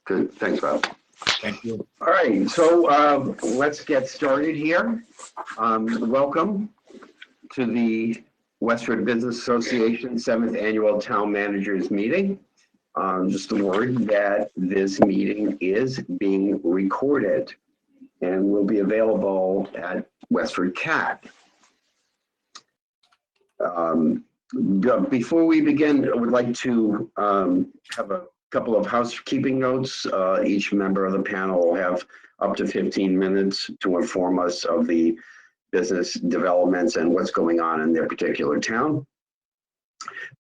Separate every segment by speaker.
Speaker 1: Good, thanks, Bob.
Speaker 2: Thank you.
Speaker 1: All right, so let's get started here. Welcome to the Westford Business Association 7th Annual Town Managers Meeting. Just a word that this meeting is being recorded and will be available at WestfordCAT. Before we begin, I would like to have a couple of housekeeping notes. Each member of the panel will have up to 15 minutes to inform us of the business developments and what's going on in their particular town.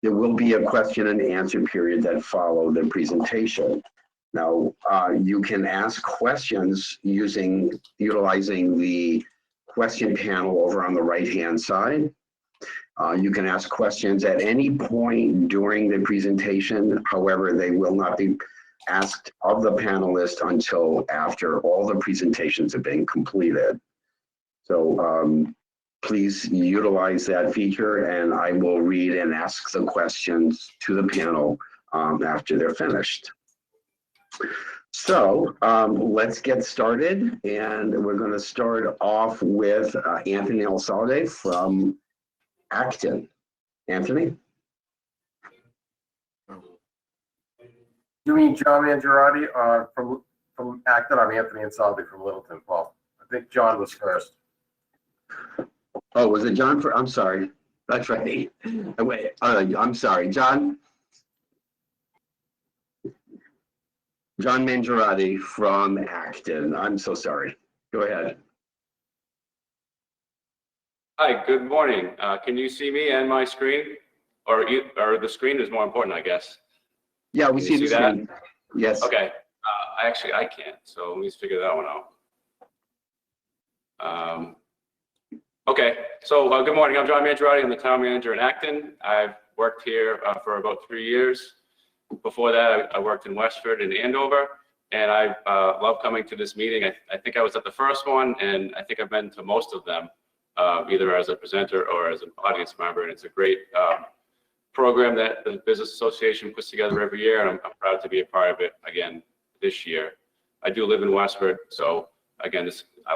Speaker 1: There will be a question and answer period that follow the presentation. Now, you can ask questions utilizing the question panel over on the right-hand side. You can ask questions at any point during the presentation. However, they will not be asked of the panelists until after all the presentations have been completed. So please utilize that feature, and I will read and ask the questions to the panel after they're finished. So let's get started, and we're going to start off with Anthony Elsalde from Acton. Anthony?
Speaker 3: You mean John Mangiarotti from Acton? I'm Anthony Elsalde from Littleton. Well, I think John was first.
Speaker 1: Oh, was it John? I'm sorry. That's right. Wait, I'm sorry. John Mangiarotti from Acton. I'm so sorry. Go ahead.
Speaker 4: Hi, good morning. Can you see me and my screen? Or the screen is more important, I guess.
Speaker 1: Yeah, we see the screen.
Speaker 4: That?
Speaker 1: Yes.
Speaker 4: Okay. I can't, so let me just figure that one out. Okay, so good morning. I'm John Mangiarotti. I'm the town manager in Acton. I've worked here for about 3 years. Before that, I worked in Westford and Andover, and I love coming to this meeting. I think I was at the first one, and I think I've been to most of them. Either as a presenter or as an audience member, and it's a great program that the Business Association puts together every year, and I'm proud to be a part of it again this year. I do live in Westford, so again, I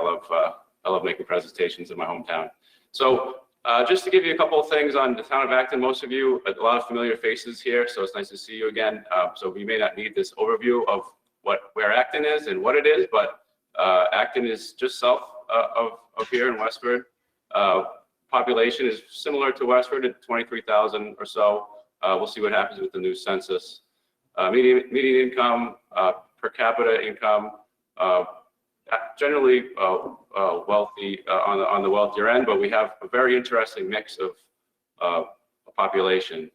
Speaker 4: love making presentations in my hometown. So just to give you a couple of things on the town of Acton, most of you, a lot of familiar faces here, so it's nice to see you again. So we may not need this overview of where Acton is and what it is, but Acton is just south of here in Westford. Population is similar to Westford at 23,000 or so. We'll see what happens with the new census. Median income, per capita income, generally wealthy on the wealthier end, but we have a very interesting mix of population.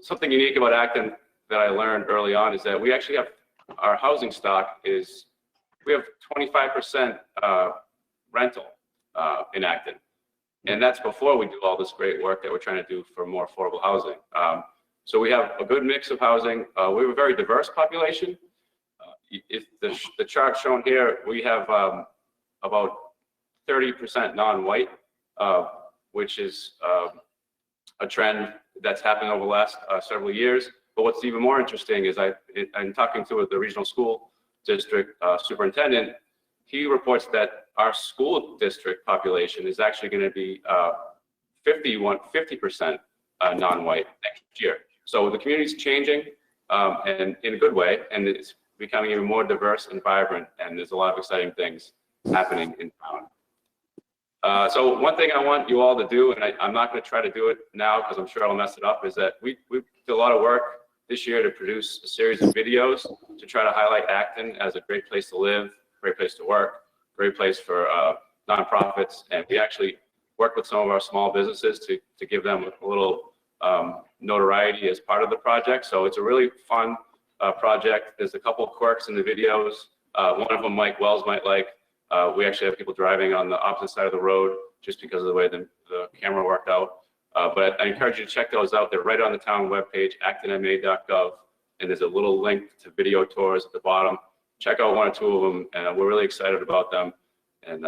Speaker 4: Something unique about Acton that I learned early on is that we actually have our housing stock we have 25% rental in Acton. And that's before we do all this great work that we're trying to do for more affordable housing. So we have a good mix of housing. We have a very diverse population. If the chart shown here, we have about 30% non-white, which is a trend that's happened over the last several years. But what's even more interesting is I'm talking to the regional school district superintendent. He reports that our school district population is actually going to be 50% non-white next year. So the community is changing, and in a good way, and it's becoming even more diverse and vibrant, and there's a lot of exciting things happening in town. So one thing I want you all to do, and I'm not going to try to do it now because I'm sure I'll mess it up, is that we did a lot of work this year to produce a series of videos to try to highlight Acton as a great place to live, great place to work, great place for nonprofits, and we actually work with some of our small businesses to give them a little notoriety as part of the project. So it's a really fun project. There's a couple of quirks in the videos. One of them Mike Wells might like. We actually have people driving on the opposite side of the road just because of the way the camera worked out. But I encourage you to check those out. They're right on the town webpage, actonma.gov, and there's a little link to video tours at the bottom. Check out one or two of them, and we're really excited about them, and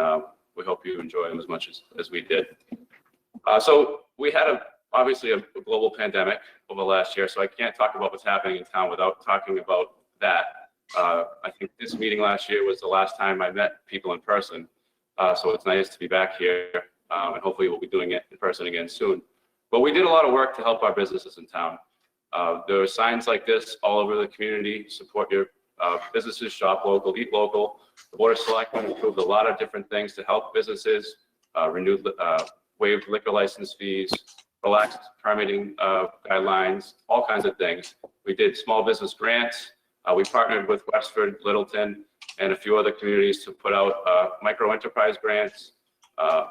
Speaker 4: we hope you enjoy them as much as we did. So we had obviously a global pandemic over the last year, so I can't talk about what's happening in town without talking about that. I think this meeting last year was the last time I met people in person. So it's nice to be back here, and hopefully we'll be doing it in person again soon. But we did a lot of work to help our businesses in town. There are signs like this all over the community: support your businesses, shop local, eat local. The Board of Selectmen approved a lot of different things to help businesses, waived liquor license fees, relaxed permitting guidelines, all kinds of things. We did small business grants. We partnered with Westford, Littleton, and a few other communities to put out micro enterprise grants.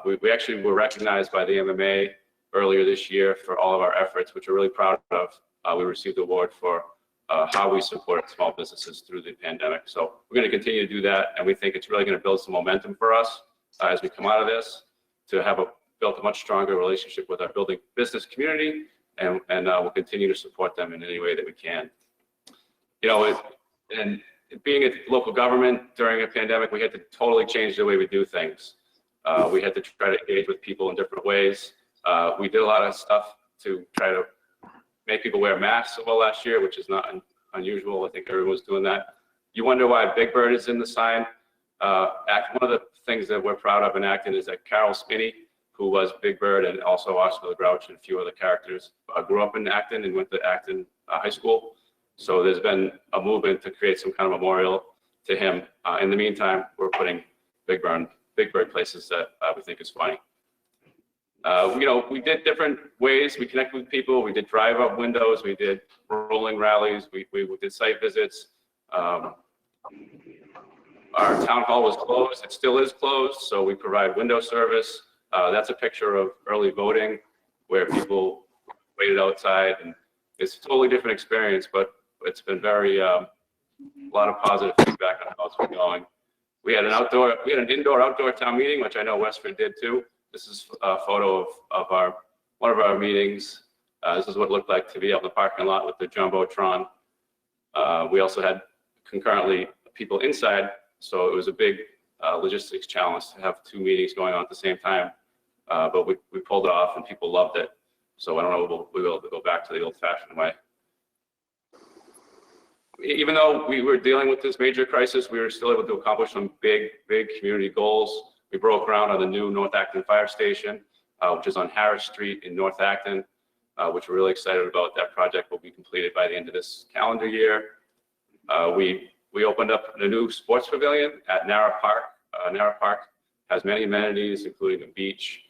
Speaker 4: We actually were recognized by the MMA earlier this year for all of our efforts, which we're really proud of. We received the award for how we support small businesses through the pandemic. So we're going to continue to do that, and we think it's really going to build some momentum for us as we come out of this, to have built a much stronger relationship with our building business community, and we'll continue to support them in any way that we can. You know, and being a local government during a pandemic, we had to totally change the way we do things. We had to try to engage with people in different ways. We did a lot of stuff to try to make people wear masks well last year, which is not unusual. I think everyone was doing that. You wonder why Big Bird is in the sign. One of the things that we're proud of in Acton is that Carol Spinney, who was Big Bird and also Oscar the Grouch and a few other characters, grew up in Acton and went to Acton High School. So there's been a movement to create some kind of memorial to him. In the meantime, we're putting Big Bird places that we think is funny. You know, we did different ways. We connected with people. We did drive-up windows. We did rolling rallies. We did site visits. Our town hall was closed. It still is closed, so we provide window service. That's a picture of early voting, where people waited outside, and it's a totally different experience, but it's been very a lot of positive feedback on how it's been going. We had an indoor-outdoor town meeting, which I know Westford did too. This is a photo of one of our meetings. This is what it looked like to be out in the parking lot with the Jumbotron. We also had concurrently people inside, so it was a big logistics challenge to have two meetings going on at the same time. But we pulled it off, and people loved it. So I don't know if we'll be able to go back to the old-fashioned way. Even though we were dealing with this major crisis, we were still able to accomplish some big community goals. We broke ground on the new North Acton Fire Station, which is on Harris Street in North Acton, which we're really excited about. That project will be completed by the end of this calendar year. We opened up the new sports pavilion at NARA Park. NARA Park has many amenities, including a beach,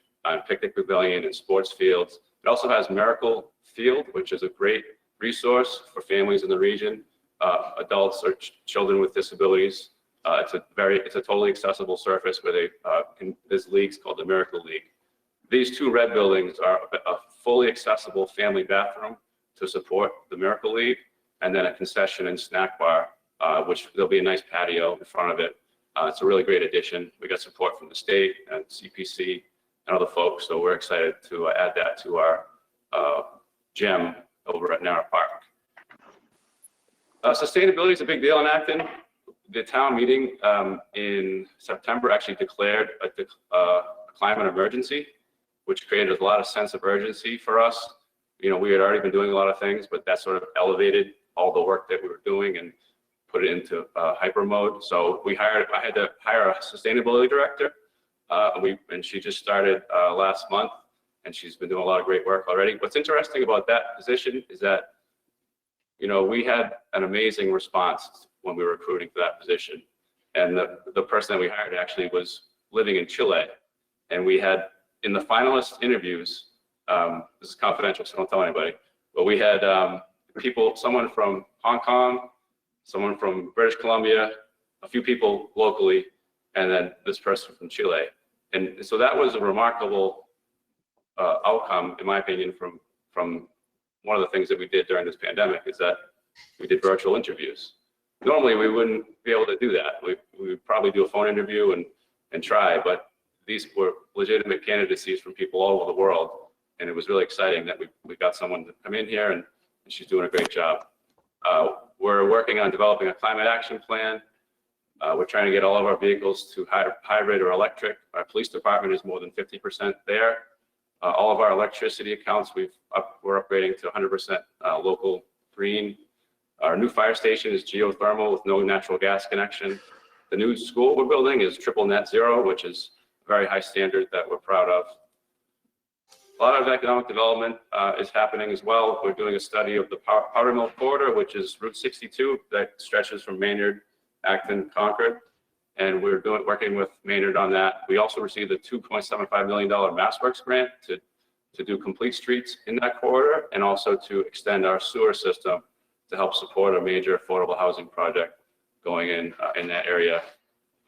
Speaker 4: picnic pavilion, and sports fields. It also has Miracle Field, which is a great resource for families in the region, adults or children with disabilities. It's a totally accessible surface where there's leagues called the Miracle League. These two red buildings are a fully accessible family bathroom to support the Miracle League, and then a concession and snack bar, which there'll be a nice patio in front of it. It's a really great addition. We got support from the state and CPC and other folks, so we're excited to add that to our gem over at NARA Park. Sustainability is a big deal in Acton. The town meeting in September actually declared a climate emergency, which created a lot of sense of urgency for us. You know, we had already been doing a lot of things, but that sort of elevated all the work that we were doing and put it into hyper mode. So I had to hire a sustainability director, and she just started last month, and she's been doing a lot of great work already. What's interesting about that position is that, you know, we had an amazing response when we were recruiting for that position. And the person that we hired actually was living in Chile. And we had, in the finalist interviews, this is confidential, so don't tell anybody, but we had someone from Hong Kong, someone from British Columbia, a few people locally, and then this person from Chile. And so that was a remarkable outcome, in my opinion, from one of the things that we did during this pandemic, is that we did virtual interviews. Normally, we wouldn't be able to do that. We would probably do a phone interview and try, but these were legitimate candidacies from people all over the world. And it was really exciting that we got someone to come in here, and she's doing a great job. We're working on developing a climate action plan. We're trying to get all of our vehicles to hybrid or electric. Our police department is more than 50% there. All of our electricity accounts, we're upgrading to 100% local green. Our new fire station is geothermal with no natural gas connection. The new school we're building is triple net zero, which is a very high standard that we're proud of. A lot of economic development is happening as well. We're doing a study of the Powder Mill corridor, which is Route 62 that stretches from Maynard, Acton, Concord. And we're working with Maynard on that. We also received a $2.75 million MassWorks grant to do complete streets in that corridor and also to extend our sewer system to help support a major affordable housing project going in that area.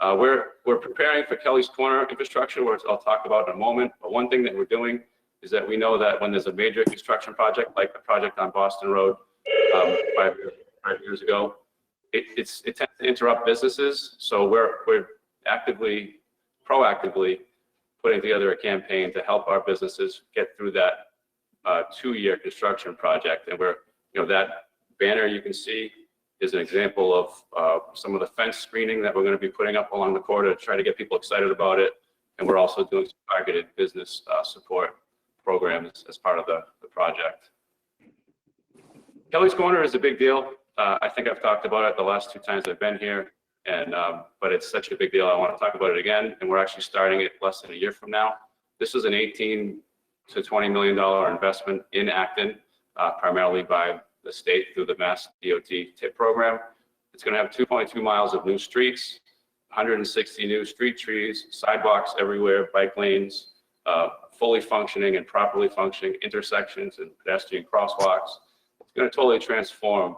Speaker 4: We're preparing for Kelley's Corner infrastructure, which I'll talk about in a moment. But one thing that we're doing is that we know that when there's a major construction project, like the project on Boston Road 5 years ago, it tends to interrupt businesses. So we're proactively putting together a campaign to help our businesses get through that 2-year construction project. And that banner you can see is an example of some of the fence screening that we're going to be putting up along the corridor to try to get people excited about it. And we're also doing some targeted business support programs as part of the project. Kelley's Corner is a big deal. I think I've talked about it the last 2 times I've been here, but it's such a big deal. I want to talk about it again, and we're actually starting it less than a year from now. This is an $18 to $20 million investment in Acton, primarily by the state through the Mass DOT TIP program. It's going to have 2.2 miles of new streets, 160 new street trees, sidewalks everywhere, bike lanes, fully functioning and properly functioning intersections and pedestrian crosswalks. It's going to totally transform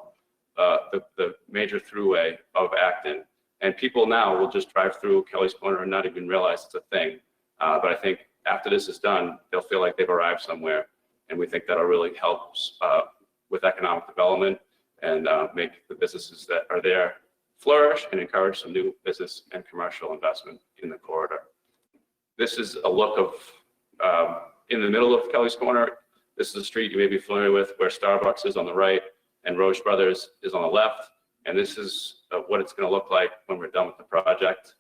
Speaker 4: the major throughway of Acton. And people now will just drive through Kelley's Corner and not even realize it's a thing. But I think after this is done, they'll feel like they've arrived somewhere. And we think that'll really help with economic development and make the businesses that are there flourish and encourage some new business and commercial investment in the corridor. This is a look of in the middle of Kelley's Corner. This is a street you may be familiar with where Starbucks is on the right and Roche Brothers is on the left. And this is what it's going to look like when we're done with the project.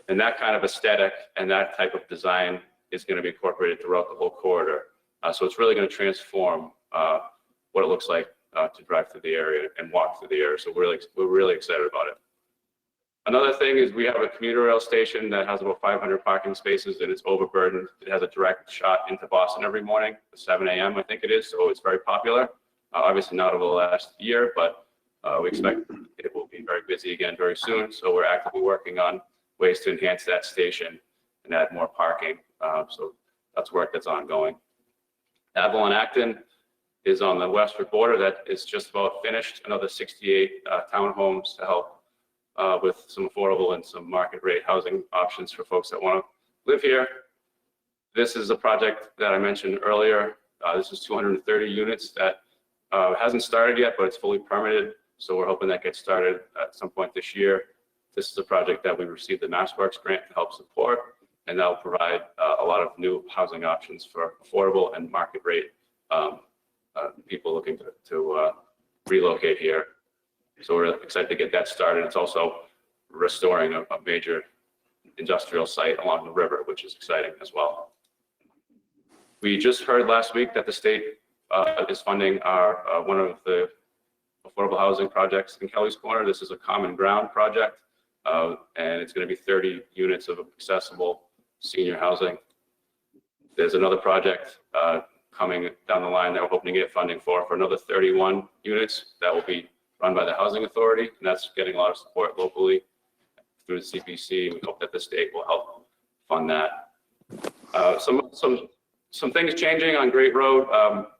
Speaker 4: And that kind of aesthetic and that type of design is going to be incorporated throughout the whole corridor. So it's really going to transform what it looks like to drive through the area and walk through the area. So we're really excited about it. Another thing is we have a commuter rail station that has about 500 parking spaces and it's overburdened. It has a direct shot into Boston every morning at 7 a.m. I think it is. So it's very popular. Obviously not over the last year, but we expect it will be very busy again very soon. So we're actively working on ways to enhance that station and add more parking. So that's work that's ongoing. Avalon Acton is on the Westford border. That is just about finished. Another 68 townhomes to help with some affordable and some market rate housing options for folks that want to live here. This is a project that I mentioned earlier. This is 230 units that hasn't started yet, but it's fully permitted. So we're hoping that gets started at some point this year. This is a project that we received the MassWorks grant to help support, and that will provide a lot of new housing options for affordable and market rate people looking to relocate here. So we're excited to get that started. It's also restoring a major industrial site along the river, which is exciting as well. We just heard last week that the state is funding one of the affordable housing projects in Kelley's Corner. This is a common ground project, and it's going to be 30 units of accessible senior housing. There's another project coming down the line that we're hoping to get funding for another 31 units that will be run by the Housing Authority, and that's getting a lot of support locally through the CPC. We hope that the state will help fund that. Some things changing on Great Road.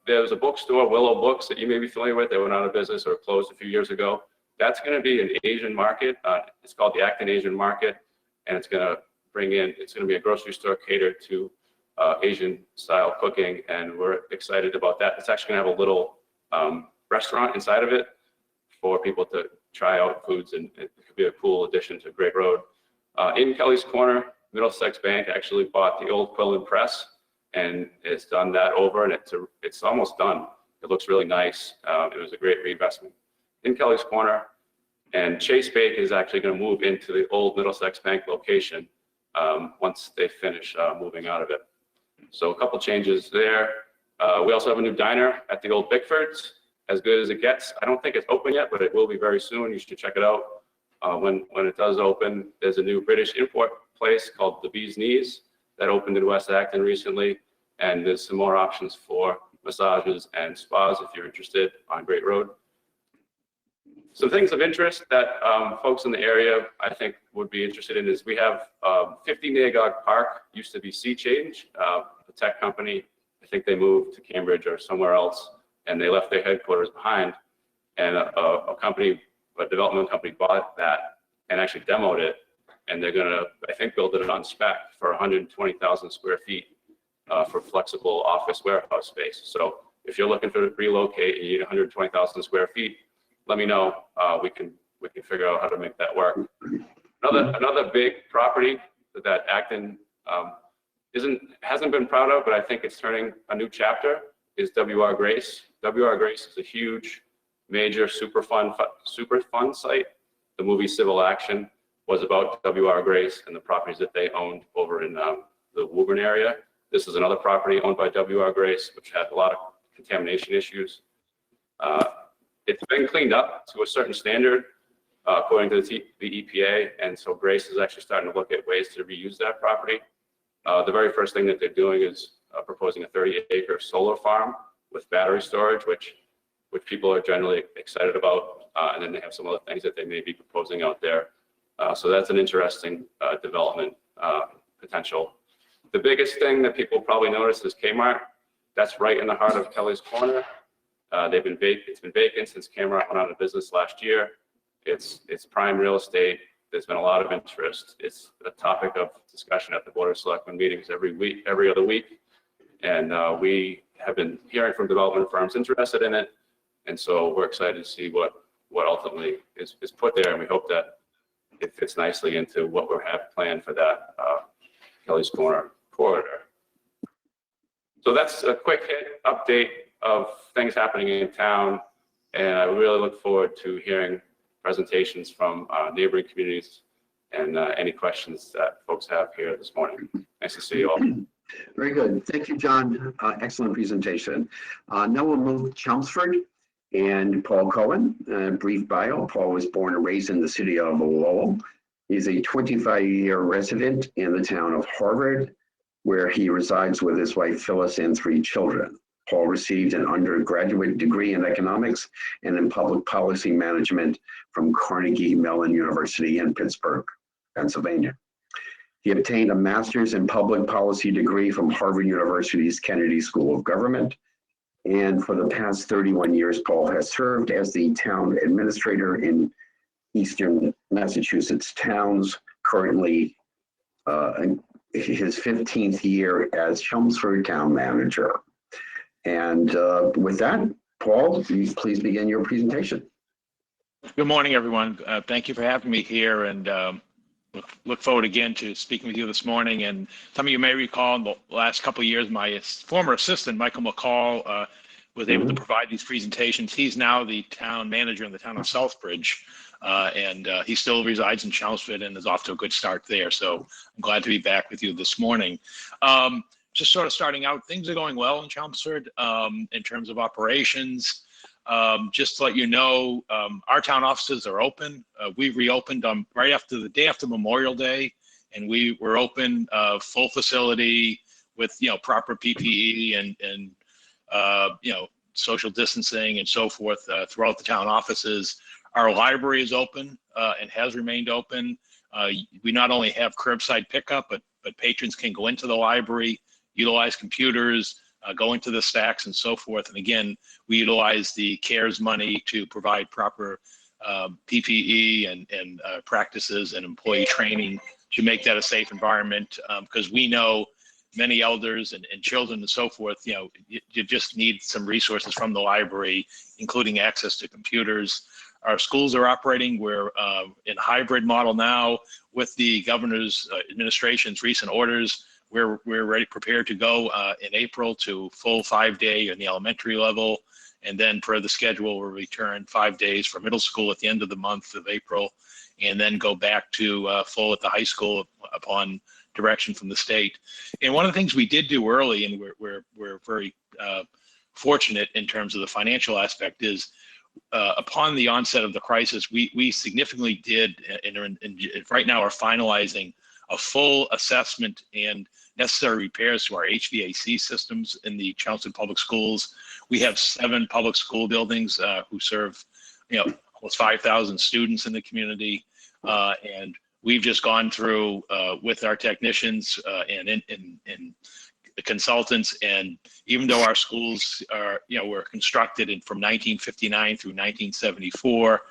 Speaker 4: There's a bookstore, Willow Books, that you may be familiar with. They went out of business or closed a few years ago. That's going to be an Asian market. It's called the Acton Asian Market, and it's going to be a grocery store catered to Asian style cooking, and we're excited about that. It's actually going to have a little restaurant inside of it for people to try out foods, and it could be a cool addition to Great Road. In Kelley's Corner, Middlesex Bank actually bought the old Quill and Press, and it's done that over, and it's almost done. It looks really nice. It was a great reinvestment in Kelley's Corner. And Chase Bank is actually going to move into the old Middlesex Bank location once they finish moving out of it. So a couple changes there. We also have a new diner at the old Bickford's. as good as it gets. I don't think it's open yet, but it will be very soon. You should check it out. When it does open, there's a new British import place called the Bee's Knees that opened in West Acton recently. And there's some more options for massages and spas if you're interested on Great Road. Some things of interest that folks in the area I think would be interested in is we have 50 Nagog Park, used to be Sea Change, a tech company. I think they moved to Cambridge or somewhere else, and they left their headquarters behind. And a development company bought that and actually demoed it. And they're gonna, I think, build it on spec for 120,000 square feet for flexible office warehouse space. So if you're looking to relocate and you need 120,000 square feet, let me know. We can figure out how to make that work. Another big property that Acton hasn't been proud of, but I think it's turning a new chapter, is W.R. Grace. W.R. Grace is a huge, major super fun site. The movie Civil Action was about W.R. Grace and the properties that they owned over in the Woburn area. This is another property owned by W.R. Grace, which had a lot of contamination issues. It's been cleaned up to a certain standard according to the EPA, and so Grace is actually starting to look at ways to reuse that property. The very first thing that they're doing is proposing a 30-acre solar farm with battery storage, which people are generally excited about, and then they have some other things that they may be proposing out there. So that's an interesting development potential. The biggest thing that people probably notice is Kmart. That's right in the heart of Kelley's Corner. It's been vacant since Kmart went out of business last year. It's prime real estate. There's been a lot of interest. It's a topic of discussion at the Board of Selectmen meetings every other week. And we have been hearing from development firms interested in it. And so we're excited to see what ultimately is put there. And we hope that it fits nicely into what we have planned for that Kelley's Corner corridor. So that's a quick hit update of things happening in town. And I really look forward to hearing presentations from neighboring communities and any questions that folks have here this morning. Nice to see you all.
Speaker 1: Very good. Thank you, John. Excellent presentation. Now we'll move to Chelmsford and Paul Cohen. Brief bio. Paul was born and raised in the city of Lowell. He's a 25-year resident in the town of Harvard, where he resides with his wife Phyllis and 3 children. Paul received an undergraduate degree in economics and in public policy management from Carnegie Mellon University in Pittsburgh, Pennsylvania. He obtained a master's in public policy degree from Harvard University's Kennedy School of Government. And for the past 31 years, Paul has served as the town administrator in Eastern Massachusetts towns, currently his 15th year as Chelmsford town manager. And with that, Paul, please begin your presentation.
Speaker 2: Good morning, everyone. Thank you for having me here, and look forward again to speaking with you this morning. And some of you may recall in the last couple of years, my former assistant, Michael McCall, was able to provide these presentations. He's now the town manager in the town of Southbridge, and he still resides in Chelmsford and is off to a good start there. So I'm glad to be back with you this morning. Just sort of starting out, things are going well in Chelmsford in terms of operations. Just to let you know, our town offices are open. We reopened right after the day after Memorial Day, and we were open, full facility with proper PPE and social distancing and so forth throughout the town offices. Our library is open and has remained open. We not only have curbside pickup, but patrons can go into the library, utilize computers, go into the stacks and so forth. And again, we utilize the CARES money to provide proper PPE and practices and employee training to make that a safe environment, because we know many elders and children and so forth, you just need some resources from the library, including access to computers. Our schools are operating. We're in hybrid model now with the governor's administration's recent orders. We're ready, prepared to go in April to full 5-day in the elementary level. And then per the schedule, we'll return 5 days for middle school at the end of the month of April, and then go back to full at the high school upon direction from the state. And one of the things we did do early, and we're very fortunate in terms of the financial aspect is upon the onset of the crisis, we significantly did, and right now are finalizing a full assessment and necessary repairs to our HVAC systems in the Chelmsford Public Schools. We have 7 public school buildings who serve, almost 5,000 students in the community, and we've just gone through with our technicians and the consultants, and even though our schools are, were constructed from 1959 through 1974,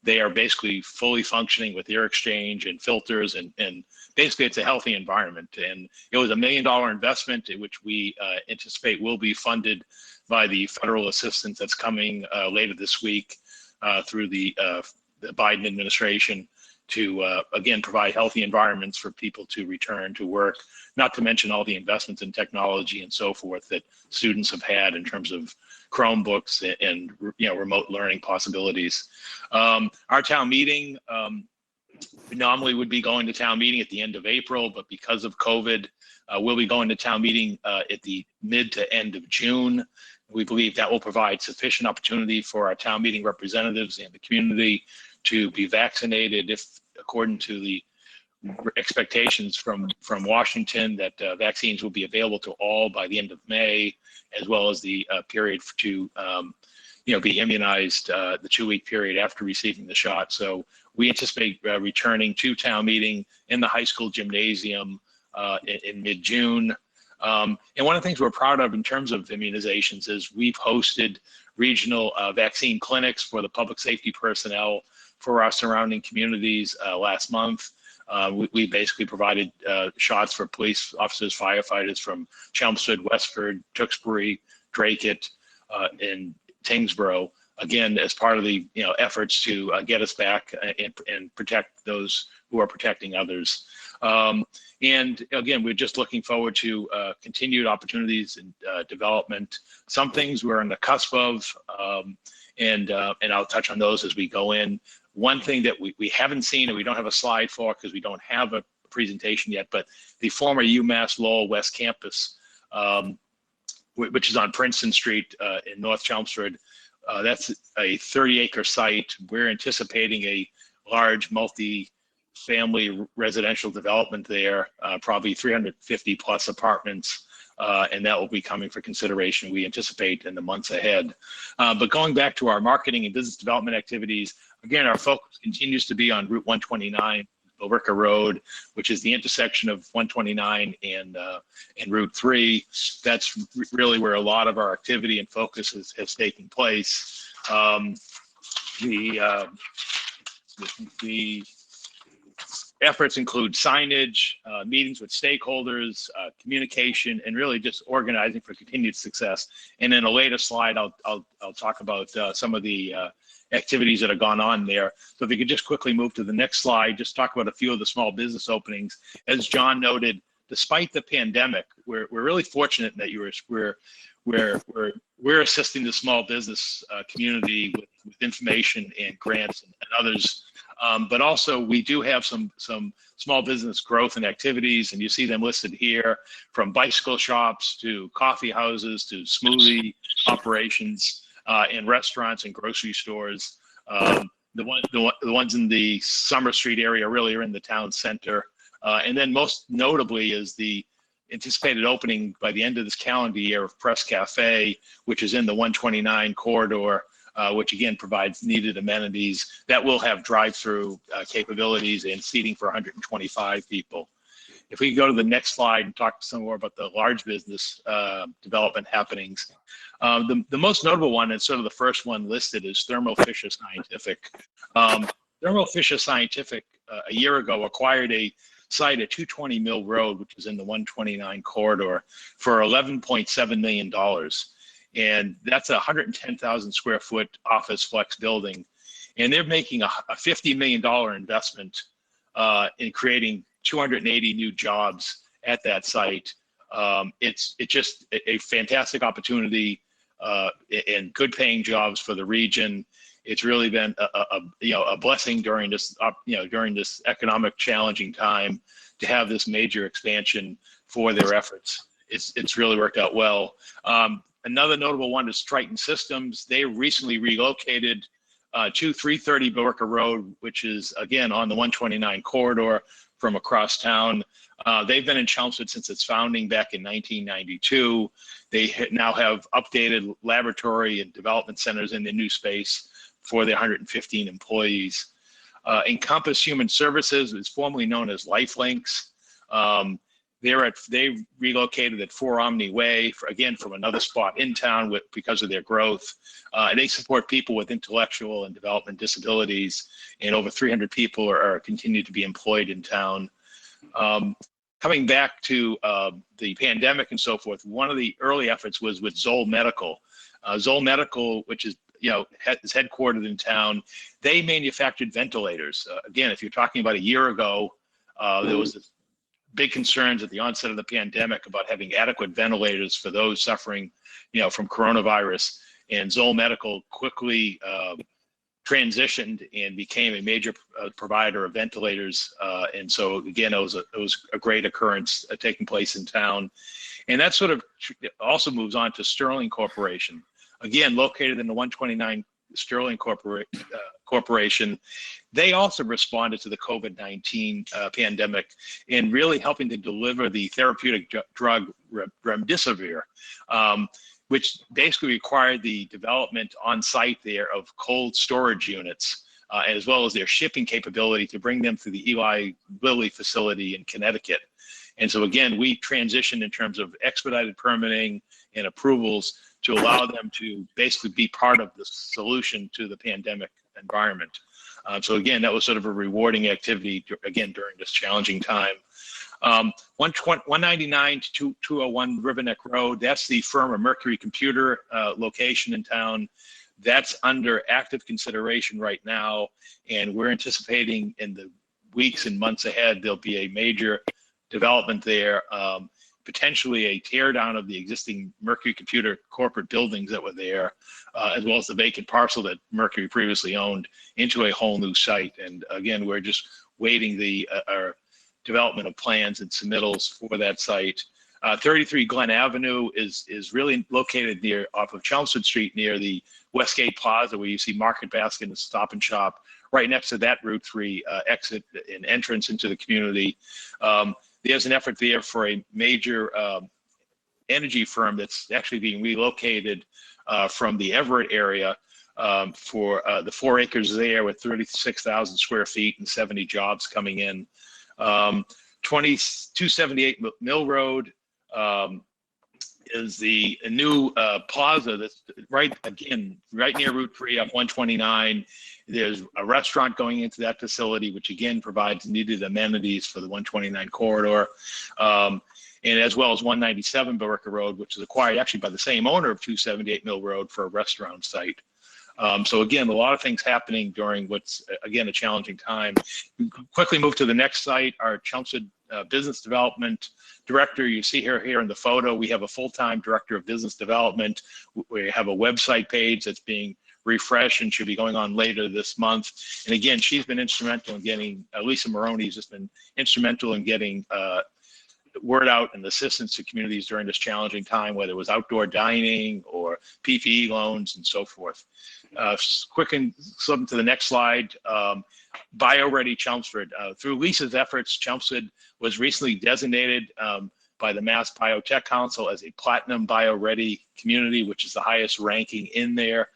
Speaker 2: they are basically fully functioning with air exchange and filters, and basically it's a healthy environment. And it was $1 million investment, which we anticipate will be funded by the federal assistance that's coming later this week through the Biden administration to, again, provide healthy environments for people to return to work, not to mention all the investments in technology and so forth that students have had in terms of Chromebooks and remote learning possibilities. Our town meeting normally would be going to town meeting at the end of April, but because of COVID, we'll be going to town meeting at the mid to end of June. We believe that will provide sufficient opportunity for our town meeting representatives and the community to be vaccinated, if according to the expectations from Washington, that vaccines will be available to all by the end of May, as well as the period to be immunized, the 2-week period after receiving the shot. So we anticipate returning to town meeting in the high school gymnasium in mid-June. And one of the things we're proud of in terms of immunizations is we've hosted regional vaccine clinics for the public safety personnel for our surrounding communities last month. We basically provided shots for police officers, firefighters from Chelmsford, Westford, Tewksbury, Dracut, and Tingsboro, again, as part of the efforts to get us back and protect those who are protecting others. And again, we're just looking forward to continued opportunities and development. Some things we're on the cusp of, and I'll touch on those as we go in. One thing that we haven't seen, and we don't have a slide for because we don't have a presentation yet, but the former UMass Lowell West Campus, which is on Princeton Street in North Chelmsford, that's a 30-acre site. We're anticipating a large multi-family residential development there, probably 350 plus apartments, and that will be coming for consideration, we anticipate, in the months ahead. But going back to our marketing and business development activities, again, our focus continues to be on Route 129, Billerica Road, which is the intersection of 129 and Route 3. That's really where a lot of our activity and focus has taken place. The efforts include signage, meetings with stakeholders, communication, and really just organizing for continued success. And in a later slide, I'll talk about some of the activities that have gone on there. So if you could just quickly move to the next slide, just talk about a few of the small business openings. As John noted, despite the pandemic, we're really fortunate that we're assisting the small business community with information and grants and others. But also we do have some small business growth and activities, and you see them listed here, from bicycle shops to coffee houses to smoothie operations and restaurants and grocery stores. The ones in the Summer Street area really are in the town center. And then most notably is the anticipated opening by the end of this calendar year of Press Cafe, which is in the 129 corridor, which again provides needed amenities that will have drive-through capabilities and seating for 125 people. If we go to the next slide and talk some more about the large business development happenings. The most notable one, and sort of the first one listed, is Thermo Fisher Scientific. Thermo Fisher Scientific a year ago acquired a site at 220 Mill Road, which is in the 129 corridor, for $11.7 million. And that's a 110,000 square foot office flex building. And they're making a $50 million investment in creating 280 new jobs at that site. It's just a fantastic opportunity and good paying jobs for the region. It's really been a blessing during this during this economic challenging time to have this major expansion for their efforts. It's really worked out well. Another notable one is Triton Systems. They recently relocated to 330 Billerica Road, which is again on the 129 corridor from across town. They've been in Chelmsford since its founding back in 1992. They now have updated laboratory and development centers in the new space for their 115 employees. Encompass Human Services is formerly known as Lifelinks. They relocated at 4 Omni Way, again, from another spot in town because of their growth. And they support people with intellectual and development disabilities, and over 300 people are continued to be employed in town. Coming back to the pandemic and so forth, one of the early efforts was with Zoll Medical. Zoll Medical, which is is headquartered in town, they manufactured ventilators. Again, if you're talking about a year ago, there was this big concerns at the onset of the pandemic about having adequate ventilators for those suffering, from coronavirus. And Zoll Medical quickly transitioned and became a major provider of ventilators. And so again, it was a great occurrence taking place in town. And that sort of also moves on to Sterling Corporation. Again, located in the 129 Sterling Corporation. They also responded to the COVID-19 pandemic in really helping to deliver the therapeutic drug remdesivir, which basically required the development on site there of cold storage units, as well as their shipping capability to bring them through the Eli Lilly facility in Connecticut. And so again, we transitioned in terms of expedited permitting and approvals to allow them to basically be part of the solution to the pandemic environment. So again, that was sort of a rewarding activity, again, during this challenging time. 199 to 201 Riverneck Road, that's the firm of Mercury Computer location in town. That's under active consideration right now, and we're anticipating in the weeks and months ahead, there'll be a major development there, potentially a tear down of the existing Mercury Computer corporate buildings that were there, as well as the vacant parcel that Mercury previously owned, into a whole new site. And again, we're just waiting our development of plans and submittals for that site. 33 Glen Avenue is really located off of Chelmsford Street near the Westgate Plaza, where you see Market Basket and Stop and Shop, right next to that Route 3 exit and entrance into the community. There's an effort there for a major energy firm that's actually being relocated from the Everett area for the 4 acres there with 36,000 square feet and 70 jobs coming in. 278 Mill Road is the new plaza that's right near Route 3 up 129. There's a restaurant going into that facility, which again provides needed amenities for the 129 corridor, and as well as 197 Billerica Road, which is acquired actually by the same owner of 278 Mill Road for a restaurant site. So again, a lot of things happening during what's, again, a challenging time. We quickly move to the next site, our Chelmsford Business Development Director. You see her here in the photo. We have a full-time Director of Business Development. We have a website page that's being refreshed and should be going on later this month. And again, she's been instrumental in getting, Lisa Maroney's just been instrumental in getting word out and assistance to communities during this challenging time, whether it was outdoor dining or PPE loans and so forth. Quick and slip to the next slide. BioReady Chelmsford. Through Lisa's efforts, Chelmsford was recently designated by the Mass Biotech Council as a Platinum BioReady community, which is the highest ranking in there.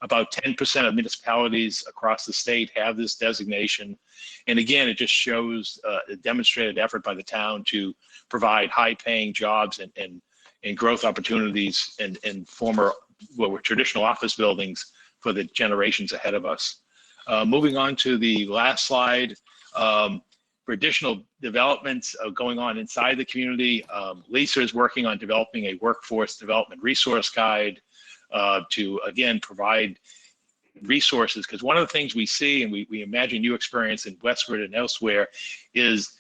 Speaker 2: About 10% of municipalities across the state have this designation. And again, it just shows a demonstrated effort by the town to provide high-paying jobs and growth opportunities in former, what were traditional office buildings for the generations ahead of us. Moving on to the last slide, for additional developments going on inside the community, Lisa is working on developing a workforce development resource guide to, again, provide resources, because one of the things we see, and we imagine you experience in Westford and elsewhere, is,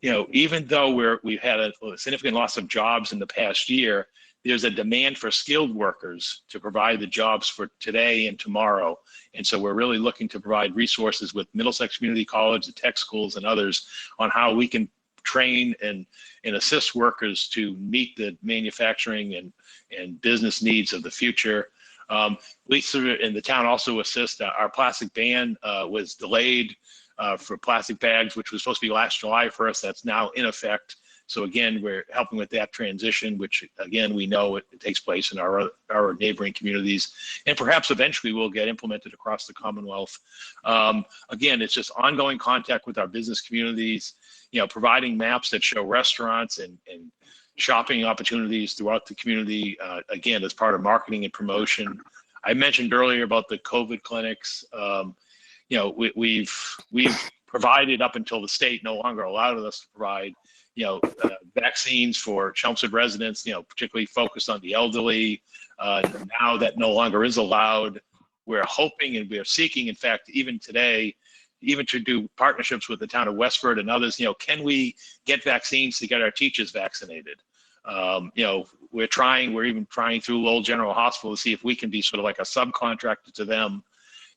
Speaker 2: even though we've had a significant loss of jobs in the past year, there's a demand for skilled workers to provide the jobs for today and tomorrow. And so we're really looking to provide resources with Middlesex Community College, the tech schools, and others on how we can train and assist workers to meet the manufacturing and business needs of the future. Lisa and the town also assist. Our plastic ban was delayed for plastic bags, which was supposed to be last July 1st. That's now in effect. So again, we're helping with that transition, which again, we know it takes place in our neighboring communities, and perhaps eventually will get implemented across the Commonwealth. Again, it's just ongoing contact with our business communities, providing maps that show restaurants and shopping opportunities throughout the community, again, as part of marketing and promotion. I mentioned earlier about the COVID clinics. We've provided up until the state no longer allowed us to provide vaccines for Chelmsford residents, particularly focused on the elderly. Now that no longer is allowed, we're hoping and we're seeking, in fact, even today, even to do partnerships with the town of Westford and others, can we get vaccines to get our teachers vaccinated? We're even trying through Lowell General Hospital to see if we can be sort of like a subcontractor to them,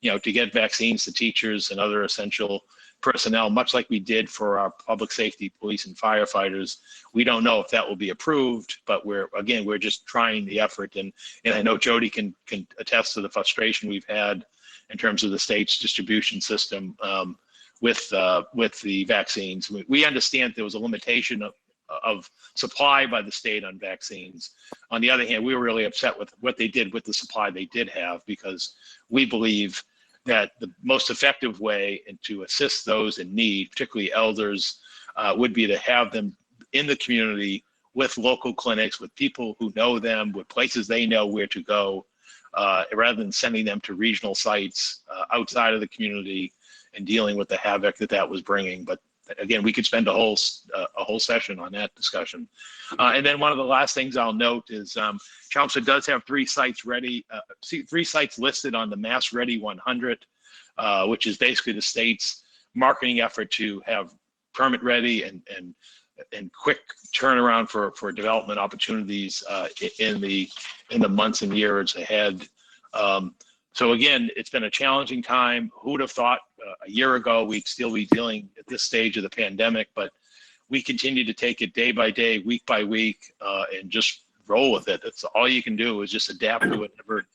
Speaker 2: to get vaccines to teachers and other essential personnel, much like we did for our public safety, police, and firefighters. We don't know if that will be approved, but we're just trying the effort. And I know Jody can attest to the frustration we've had in terms of the state's distribution system with the vaccines. We understand there was a limitation of supply by the state on vaccines. On the other hand, we were really upset with what they did with the supply they did have, because we believe that the most effective way to assist those in need, particularly elders, would be to have them in the community with local clinics, with people who know them, with places they know where to go, rather than sending them to regional sites outside of the community and dealing with the havoc that was bringing. But again, we could spend a whole session on that discussion. And then one of the last things I'll note is Chelmsford does have 3 sites ready, 3 sites listed on the Mass Ready 100, which is basically the state's marketing effort to have permit ready and quick turnaround for development opportunities in the months and years ahead. So again, it's been a challenging time. Who would have thought a year ago we'd still be dealing at this stage of the pandemic, but we continue to take it day by day, week by week, and just roll with it. That's all you can do, is just adapt to whatever.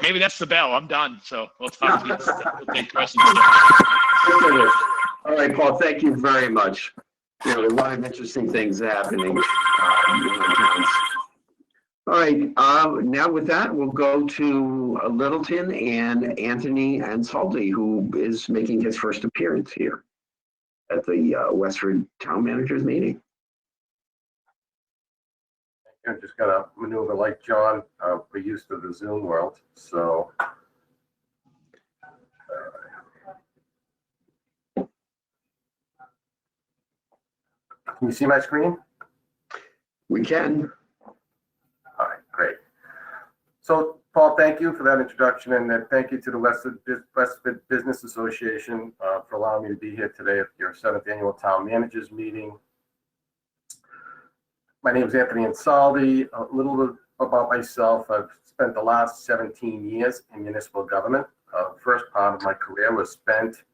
Speaker 2: Maybe that's the bell. I'm done. So we'll talk to you. We'll take questions.
Speaker 1: All right, Paul, thank you very much. A lot of interesting things happening in our towns. All right, now with that, we'll go to Littleton and Anthony Ansaldi, who is making his first appearance here at the Westford Town Managers meeting.
Speaker 3: I'm just gonna maneuver like John. We're used to the Zoom world, so. Can you see my screen?
Speaker 1: We can.
Speaker 3: All right, great. So, Paul, thank you for that introduction, and thank you to the Westford Business Association for allowing me to be here today at your 7th annual Town Managers meeting. My name is Anthony Ansaldi. A little bit about myself. I've spent the last 17 years in municipal government. First part of my career was spent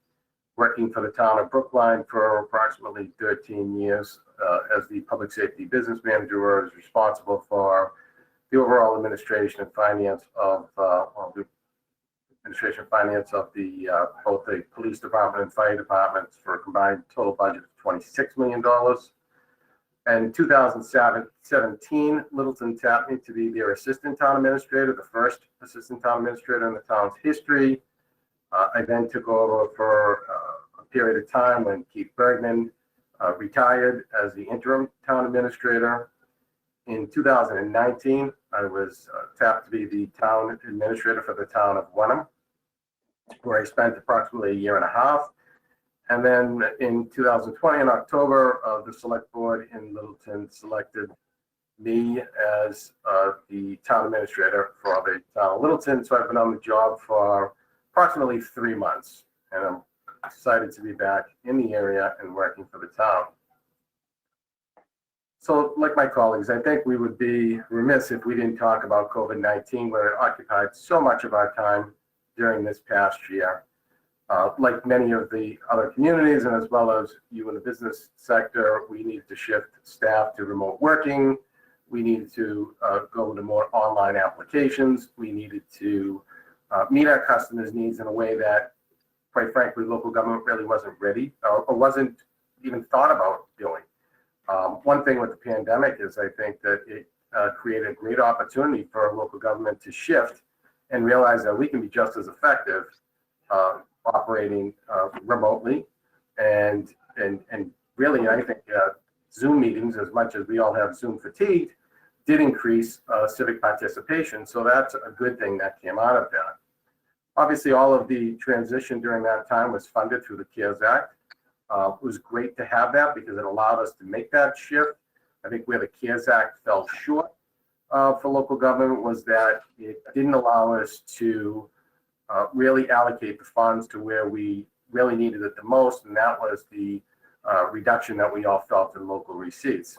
Speaker 3: working for the town of Brookline for approximately 13 years as the public safety business manager, where I was responsible for the overall administration and finance of both the police department and fire departments, for a combined total budget of $26 million. In 2017, Littleton tapped me to be their assistant town administrator, the first assistant town administrator in the town's history. I then took over for a period of time when Keith Bergman retired as the interim town administrator. In 2019, I was tapped to be the town administrator for the town of Wenham, where I spent approximately a year and a half. And then in 2020, in October, the select board in Littleton selected me as the town administrator for the town of Littleton. So I've been on the job for approximately 3 months, and I'm excited to be back in the area and working for the town. So like my colleagues, I think we would be remiss if we didn't talk about COVID-19, where it occupied so much of our time during this past year. Like many of the other communities, and as well as you in the business sector, we needed to shift staff to remote working. We needed to go to more online applications. We needed to meet our customers' needs in a way that, quite frankly, local government really wasn't ready or wasn't even thought about doing. One thing with the pandemic is I think that it created a great opportunity for local government to shift and realize that we can be just as effective operating remotely, and really I think Zoom meetings, as much as we all have Zoom fatigue, did increase civic participation. So that's a good thing that came out of that. Obviously, all of the transition during that time was funded through the CARES Act. It was great to have that because it allowed us to make that shift. I think where the CARES Act fell short for local government was that it didn't allow us to really allocate the funds to where we really needed it the most, and that was the reduction that we all felt in local receipts.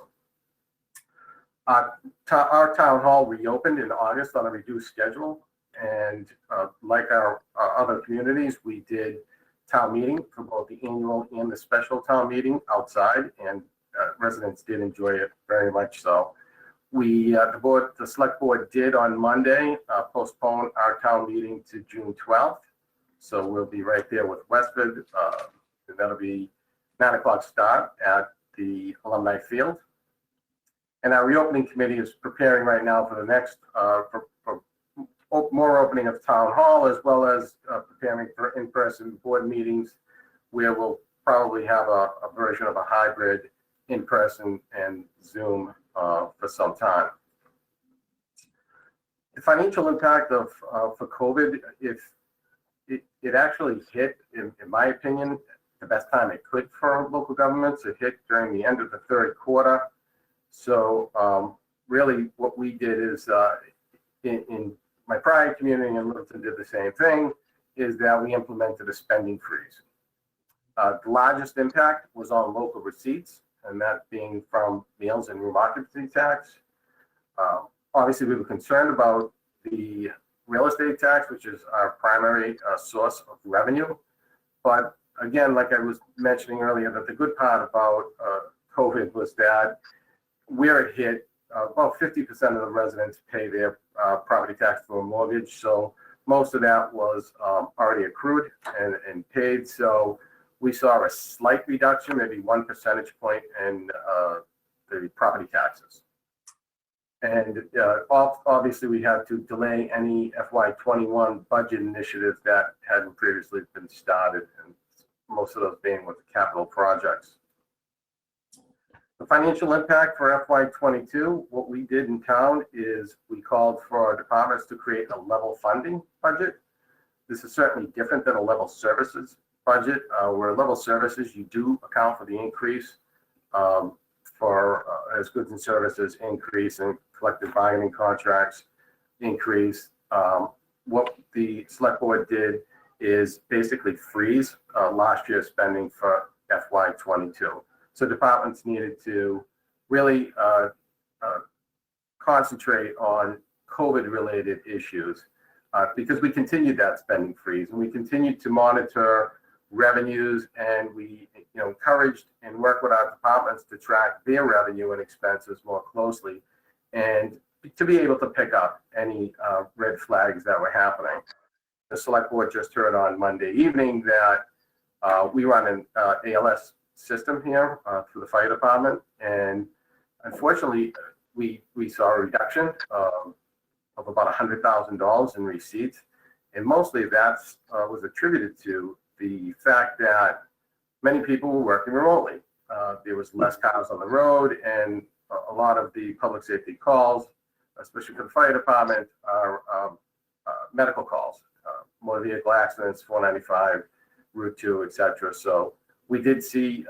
Speaker 3: Our town hall reopened in August on a reduced schedule, and like our other communities, we did town meeting for both the annual and the special town meeting outside, and residents did enjoy it very much so. The select board did on Monday postpone our town meeting to June 12th. So we'll be right there with Westford. And that'll be 9 o'clock start at the alumni field. And our reopening committee is preparing right now for the next, for more opening of town hall, as well as preparing for in-person board meetings, where we'll probably have a version of a hybrid in-person and Zoom for some time. The financial impact of for COVID, if it actually hit, in my opinion, the best time it could for local governments. It hit during the end of the third quarter. So really what we did is in my prior community in Littleton did the same thing, is that we implemented a spending freeze. The largest impact was on local receipts, and that being from meals and room occupancy tax. Obviously, we were concerned about the real estate tax, which is our primary source of revenue. But again, like I was mentioning earlier, that the good part about COVID was that where it hit, about 50% of the residents pay their property tax through a mortgage. So most of that was already accrued and paid. So we saw a slight reduction, maybe 1 percentage point in the property taxes. And obviously we had to delay any FY21 budget initiatives that hadn't previously been started, and most of those being with the capital projects. The financial impact for FY22, what we did in town is we called for our departments to create a level funding budget. This is certainly different than a level services budget, where level services, you do account for the increase as goods and services increase and collective bargaining contracts increase. What the select board did is basically freeze last year's spending for FY22. So departments needed to really concentrate on COVID-related issues because we continued that spending freeze, and we continued to monitor revenues, and we encouraged and worked with our departments to track their revenue and expenses more closely, and to be able to pick up any red flags that were happening. The select board just heard on Monday evening that we run an ALS system here through the fire department, and unfortunately we saw a reduction of about $100,000 in receipts, and mostly that was attributed to the fact that many people were working remotely. There was less cars on the road, and a lot of the public safety calls, especially for the fire department, are medical calls, motor vehicle accidents, 495, Route 2, etc. So we did see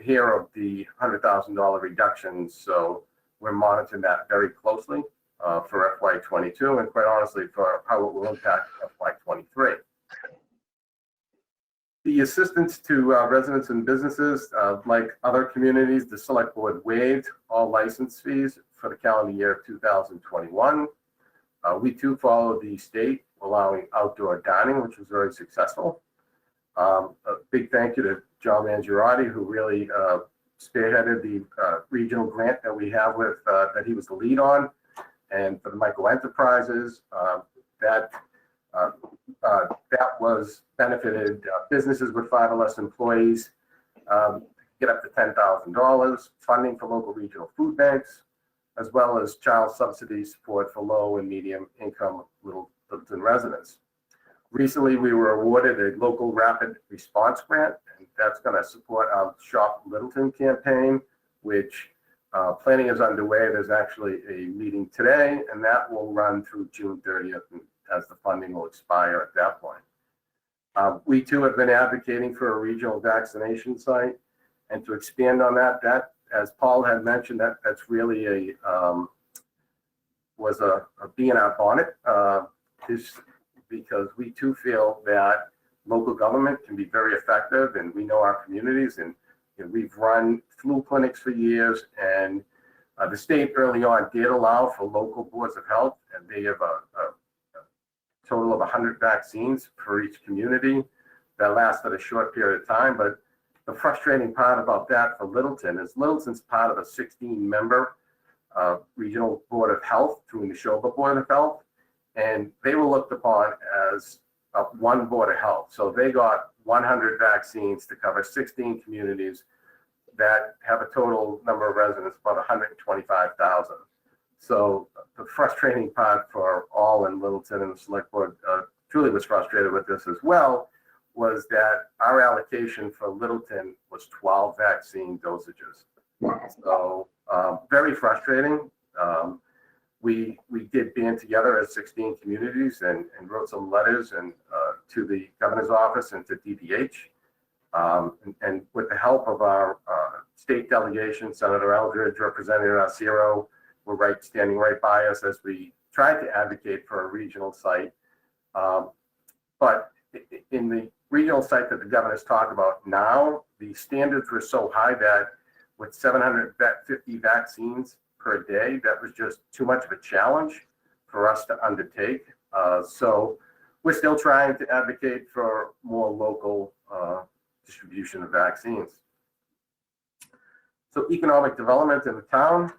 Speaker 3: here of the $100,000 reductions. So we're monitoring that very closely for FY22, and quite honestly for how it will impact FY23. The assistance to residents and businesses, like other communities, the select board waived all license fees for the calendar year of 2021. We too followed the state allowing outdoor dining, which was very successful. A big thank you to John Mangiarotti, who really spearheaded the regional grant that we have with, that he was the lead on. And for the micro enterprises, that was benefited businesses with 5 or less employees, get up to $10,000, funding for local regional food banks, as well as child subsidy support for low and medium income Littleton residents. Recently, we were awarded a local rapid response grant, and that's going to support our Shop Littleton campaign, which planning is underway. There's actually a meeting today, and that will run through June 30th as the funding will expire at that point. We too have been advocating for a regional vaccination site, and to expand on that, as Paul had mentioned, that's really was a bee in our bonnet, because we too feel that local government can be very effective, and we know our communities, and we've run flu clinics for years, and the state early on did allow for local boards of health, and they have a total of 100 vaccines for each community. That lasted a short period of time, but the frustrating part about that for Littleton is Littleton's part of a 16-member regional board of health through the Neshoba Board of Health, and they were looked upon as one board of health. So they got 100 vaccines to cover 16 communities that have a total number of residents, about 125,000. So the frustrating part for all in Littleton, and the select board truly was frustrated with this as well, was that our allocation for Littleton was 12 vaccine dosages.
Speaker 1: Wow.
Speaker 3: So very frustrating. We did band together as 16 communities and wrote some letters and to the governor's office and to DPH. And with the help of our state delegation, Senator Eldridge, Representative Acero, were standing right by us as we tried to advocate for a regional site. But in the regional site that the governor's talked about now, the standards were so high that with 750 vaccines per day, that was just too much of a challenge for us to undertake. So we're still trying to advocate for more local distribution of vaccines. So economic development in the town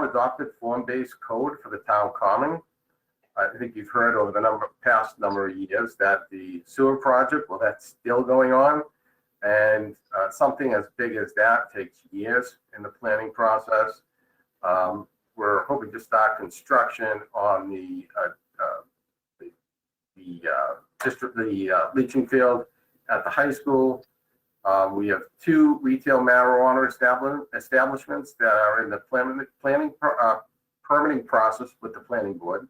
Speaker 3: adopted form-based code for the town common. I think you've heard over the past number of years that the sewer project, well, that's still going on. And something as big as that takes years in the planning process. We're hoping to start construction on the leaching field at the high school. We have 2 retail marijuana establishments that are in the permitting process with the planning board.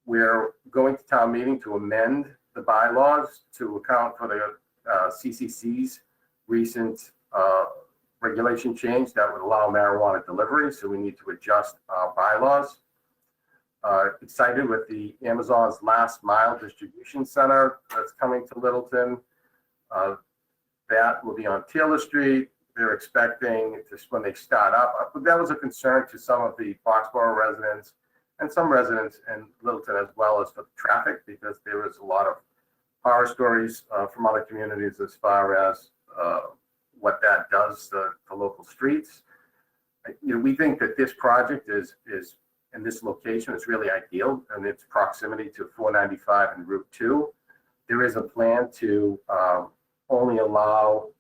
Speaker 3: We're going to town meeting to amend the bylaws to account for the CCC's recent regulation change that would allow marijuana delivery. So we need to adjust our bylaws. Excited with the Amazon's last mile distribution center that's coming to Littleton. That will be on Taylor Street. They're expecting just when they start up. But that was a concern to some of the Foxborough residents and some residents in Littleton, as well as for the traffic, because there was a lot of horror stories from other communities as far as what that does to local streets. We think that this project is in this location is really ideal, and its proximity to 495 and Route 2. There is a plan to only allow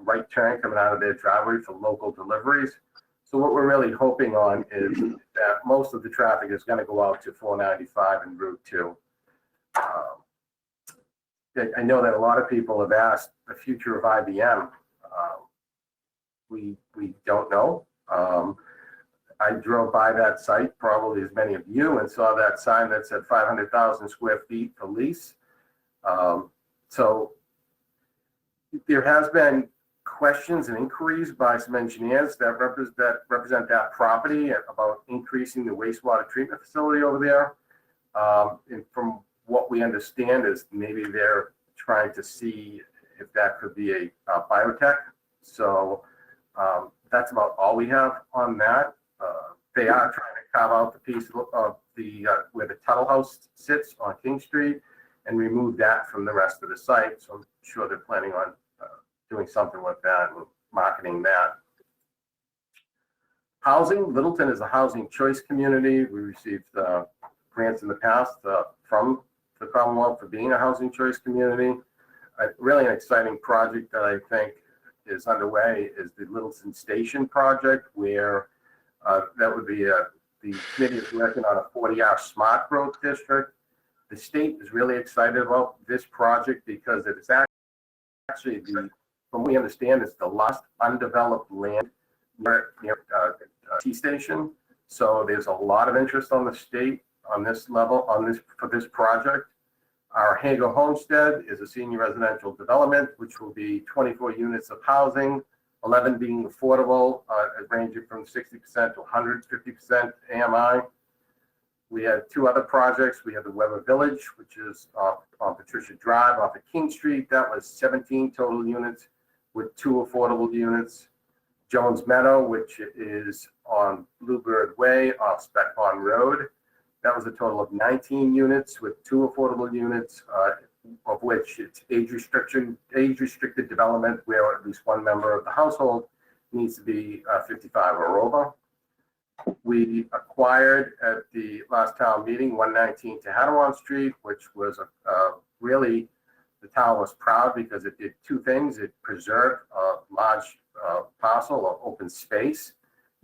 Speaker 3: right turn coming out of their driveway for local deliveries. So what we're really hoping on is that most of the traffic is going to go out to 495 and Route 2. I know that a lot of people have asked the future of IBM. We don't know. I drove by that site, probably as many of you, and saw that sign that said 500,000 square feet for lease. So there has been questions and inquiries by some engineers that represent that property about increasing the wastewater treatment facility over there. And from what we understand is maybe they're trying to see if that could be a biotech. So that's about all we have on that. They are trying to carve out the piece of the where the Tuttle House sits on King Street and remove that from the rest of the site. So I'm sure they're planning on doing something with that and marketing that. Housing, Littleton is a housing choice community. We received grants in the past from the Commonwealth for being a housing choice community. Really an exciting project that I think is underway is the Littleton Station project, where that would be the committee is working on a 40-hour smart growth district. The state is really excited about this project because it is actually from what we understand, it's the last undeveloped land near T station. So there's a lot of interest on the state on this level for this project. Our Hago Homestead is a senior residential development, which will be 24 units of housing, 11 being affordable, ranging from 60% to 150% AMI. We had two other projects. We have the Weber Village, which is on Patricia Drive off of King Street. That was 17 total units with 2 affordable units. Jones Meadow, which is on Bluebird Way off Spec Pond Road. That was a total of 19 units with 2 affordable units, of which it's age-restricted development where at least one member of the household needs to be 55 or over. We acquired at the last town meeting 119 Tehadawon Street, which was really, the town was proud because it did 2 things. It preserved a large parcel of open space,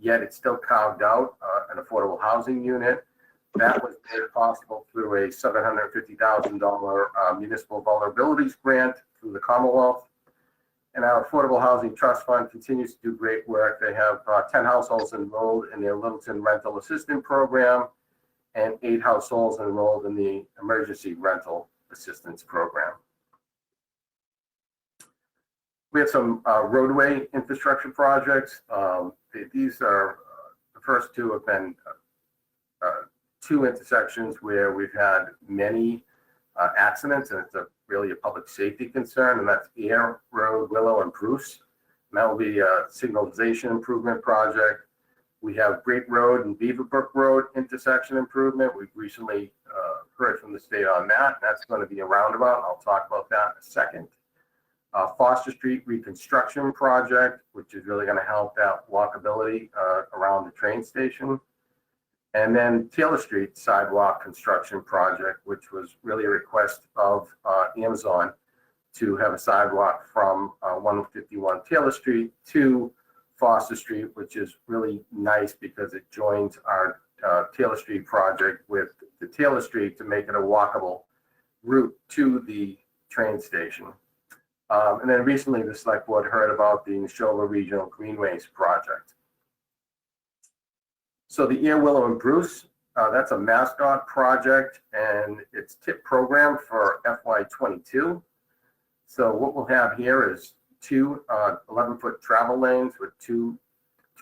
Speaker 3: yet it still carved out an affordable housing unit. That was made possible through a $750,000 municipal vulnerabilities grant through the Commonwealth. And our Affordable Housing Trust Fund continues to do great work. They have 10 households enrolled in their Littleton Rental Assistance Program and 8 households enrolled in the Emergency Rental Assistance Program. We have some roadway infrastructure projects. These are, the first 2 have been 2 intersections where we've had many accidents, and it's really a public safety concern, and that's Air Road, Willow, and Bruce. And that will be a signalization improvement project. We have Great Road and Beaverbrook Road intersection improvement. We've recently heard from the state on that. That's going to be a roundabout. I'll talk about that in a second. Foster Street reconstruction project, which is really going to help that walkability around the train station. And then Taylor Street sidewalk construction project, which was really a request of Amazon to have a sidewalk from 151 Taylor Street to Foster Street, which is really nice because it joins our Taylor Street project with the Taylor Street to make it a walkable route to the train station. And then recently the select board heard about the Neshoba Regional Greenways project. So the Air Willow and Bruce, that's a MassDOT project, and it's TIP program for FY22. So what we'll have here is 2 11-foot travel lanes with 2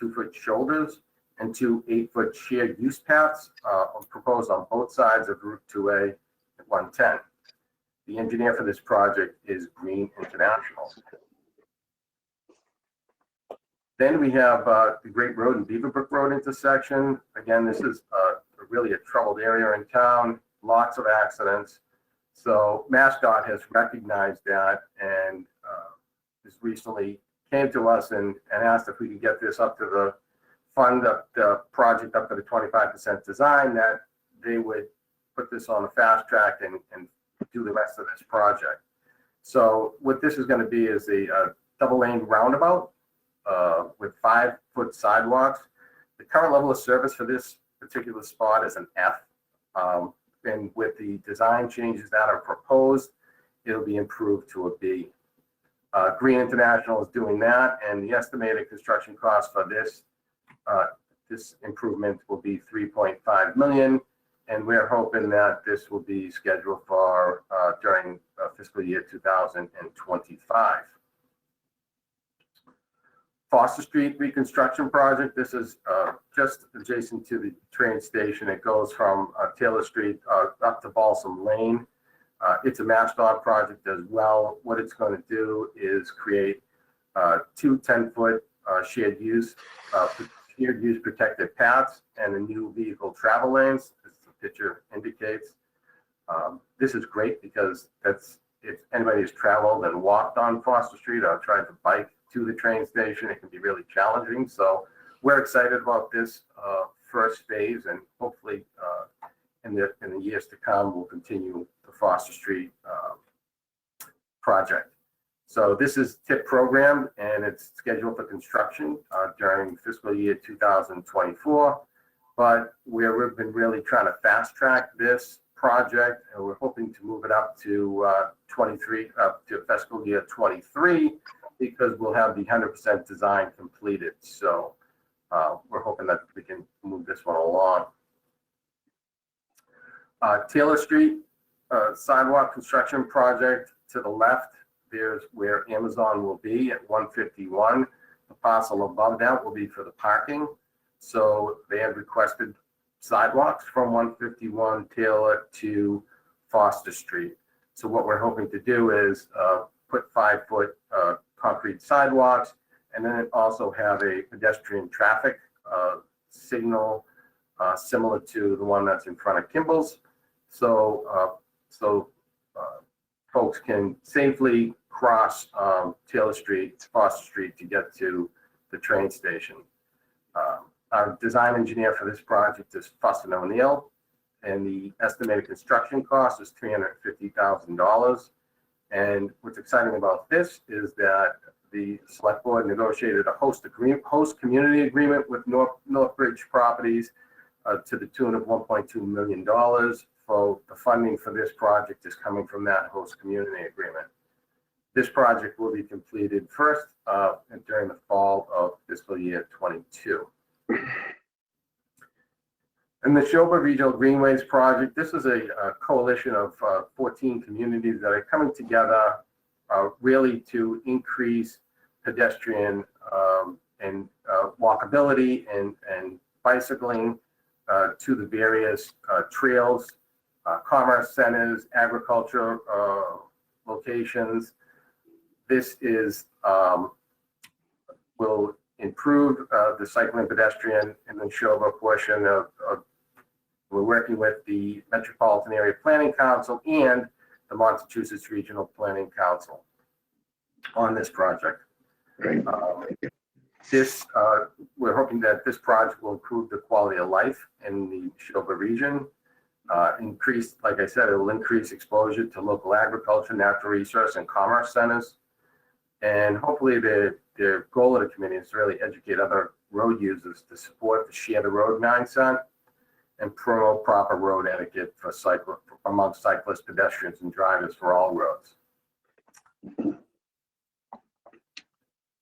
Speaker 3: 2-foot shoulders and 2 8-foot shared use paths proposed on both sides of Route 2A at 110. The engineer for this project is Green International. Then we have the Great Road and Beaverbrook Road intersection. Again, this is really a troubled area in town, lots of accidents. So MassDOT has recognized that and just recently came to us and asked if we could get this up to the fund up the project up to the 25% design, that they would put this on a fast track and do the rest of this project. So what this is going to be is a double lane roundabout with 5-foot sidewalks. The current level of service for this particular spot is an F. And with the design changes that are proposed, it'll be improved to a B. Green International is doing that, and the estimated construction cost for this improvement will be $3.5 million. And we're hoping that this will be scheduled for during fiscal year 2025. Foster Street reconstruction project. This is just adjacent to the train station. It goes from Taylor Street up to Balsam Lane. It's a MassDOT project as well. What it's going to do is create 2 10-foot shared use protected paths and a new vehicle travel lanes, as the picture indicates. This is great because if anybody has traveled and walked on Foster Street or tried to bike to the train station, it can be really challenging. So we're excited about this first phase, and hopefully in the years to come, we'll continue the Foster Street project. So this is TIP program, and it's scheduled for construction during fiscal year 2024. But we've been really trying to fast track this project, and we're hoping to move it up to fiscal year 23, because we'll have the 100% design completed. So we're hoping that we can move this one along. Taylor Street sidewalk construction project, to the left, there's where Amazon will be at 151. The parcel above that will be for the parking. So they have requested sidewalks from 151 Taylor to Foster Street. So what we're hoping to do is put 5-foot concrete sidewalks, and then also have a pedestrian traffic signal similar to the one that's in front of Kimball's. So folks can safely cross Taylor Street, Foster Street to get to the train station. Our design engineer for this project is Fussin O'Neill, and the estimated construction cost is $350,000. And what's exciting about this is that the select board negotiated a host community agreement with Northbridge Properties to the tune of $1.2 million. So the funding for this project is coming from that host community agreement. This project will be completed first during the fall of fiscal year 22. And the Neshoba Regional Greenways project, this is a coalition of 14 communities that are coming together really to increase pedestrian and walkability and bicycling to the various trails, commerce centers, agriculture locations. This is will improve the cycling pedestrian in the Neshoba portion of we're working with the Metropolitan Area Planning Council and the Massachusetts Regional Planning Council on this project.
Speaker 1: Great.
Speaker 3: We're hoping that this project will improve the quality of life in the Neshoba region. Like I said, it will increase exposure to local agriculture, natural resource, and commerce centers. And hopefully the goal of the committee is to really educate other road users to support the share the road mindset and promote proper road etiquette for amongst cyclists, pedestrians, and drivers for all roads.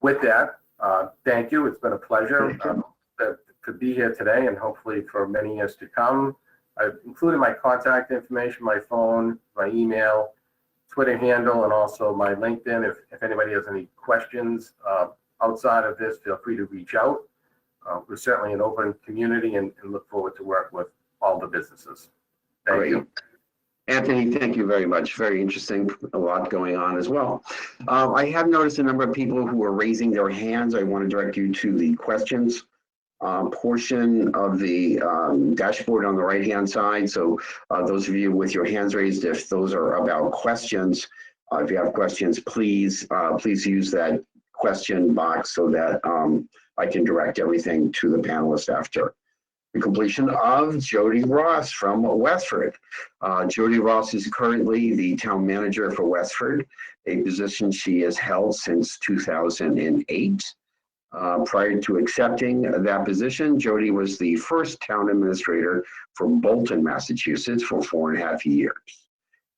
Speaker 3: With that, thank you. It's been a pleasure to be here today, and hopefully for many years to come. I've included my contact information, my phone, my email, Twitter handle, and also my LinkedIn. If anybody has any questions outside of this, feel free to reach out. We're certainly an open community and look forward to work with all the businesses. Thank you.
Speaker 1: Anthony, thank you very much. Very interesting. A lot going on as well. I have noticed a number of people who are raising their hands. I want to direct you to the questions portion of the dashboard on the right-hand side. So those of you with your hands raised, if those are about questions, if you have questions, please use that question box so that I can direct everything to the panelists after. The completion of Jody Ross from Westford. Jody Ross is currently the town manager for Westford, a position she has held since 2008. Prior to accepting that position, Jody was the first town administrator for Bolton, Massachusetts for 4.5 years.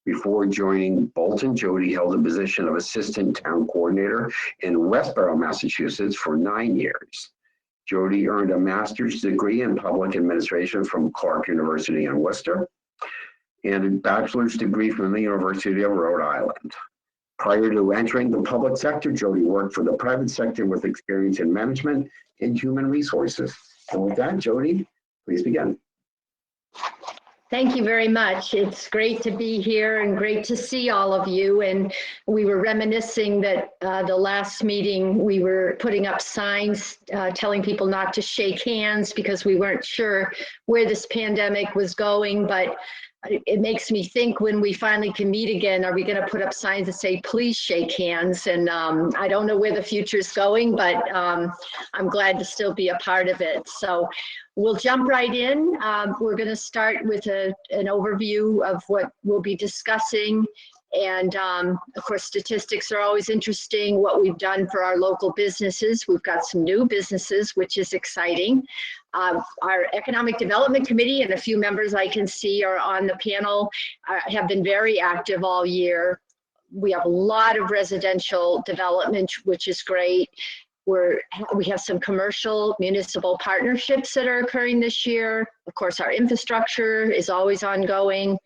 Speaker 1: Before joining Bolton, Jody held the position of assistant town coordinator in Westborough, Massachusetts for 9 years. Jody earned a master's degree in public administration from Clark University in Worcester and a bachelor's degree from the University of Rhode Island. Prior to entering the public sector, Jody worked for the private sector with experience in management and human resources. And with that, Jody, please begin.
Speaker 5: Thank you very much. It's great to be here and great to see all of you. And we were reminiscing that the last meeting we were putting up signs telling people not to shake hands because we weren't sure where this pandemic was going. But it makes me think when we finally can meet again, are we going to put up signs that say, please shake hands? And I don't know where the future's going, but I'm glad to still be a part of it. So we'll jump right in. We're going to start with an overview of what we'll be discussing. And of course, statistics are always interesting, what we've done for our local businesses. We've got some new businesses, which is exciting. Our Economic Development Committee and a few members I can see are on the panel, have been very active all year. We have a lot of residential development, which is great. We have some commercial municipal partnerships that are occurring this year. Of course, our infrastructure is always ongoing.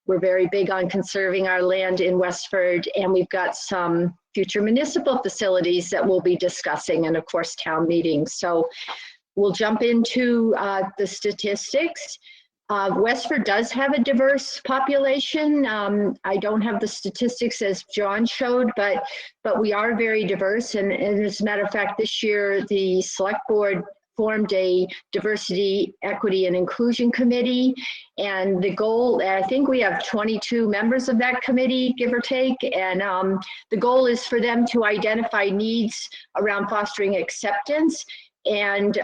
Speaker 5: We're very big on conserving our land in Westford, and we've got some future municipal facilities that we'll be discussing, and of course, town meetings. So we'll jump into the statistics. Westford does have a diverse population. I don't have the statistics as John showed, but we are very diverse. And as a matter of fact, this year, the select board formed a diversity, equity, and inclusion committee. And the goal, I think we have 22 members of that committee, give or take. And the goal is for them to identify needs around fostering acceptance and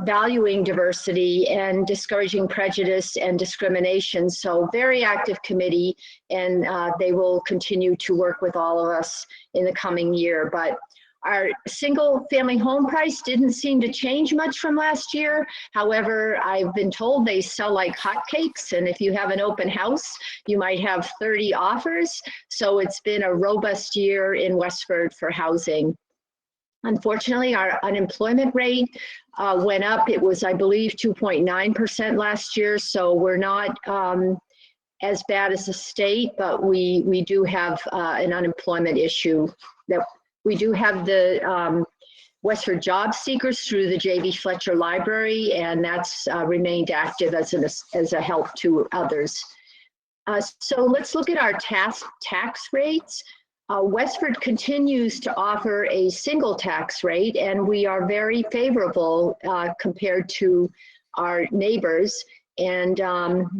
Speaker 5: valuing diversity and discouraging prejudice and discrimination. So very active committee, and they will continue to work with all of us in the coming year. But our single family home price didn't seem to change much from last year. However, I've been told they sell like hotcakes, and if you have an open house, you might have 30 offers. So it's been a robust year in Westford for housing. Unfortunately, our unemployment rate went up. It was, I believe, 2.9% last year. So we're not as bad as the state, but we do have an unemployment issue. That we do have the Westford Job Seekers through the J.B. Fletcher Library, and that's remained active as a help to others. So let's look at our tax rates. Westford continues to offer a single tax rate, and we are very favorable compared to our neighbors. And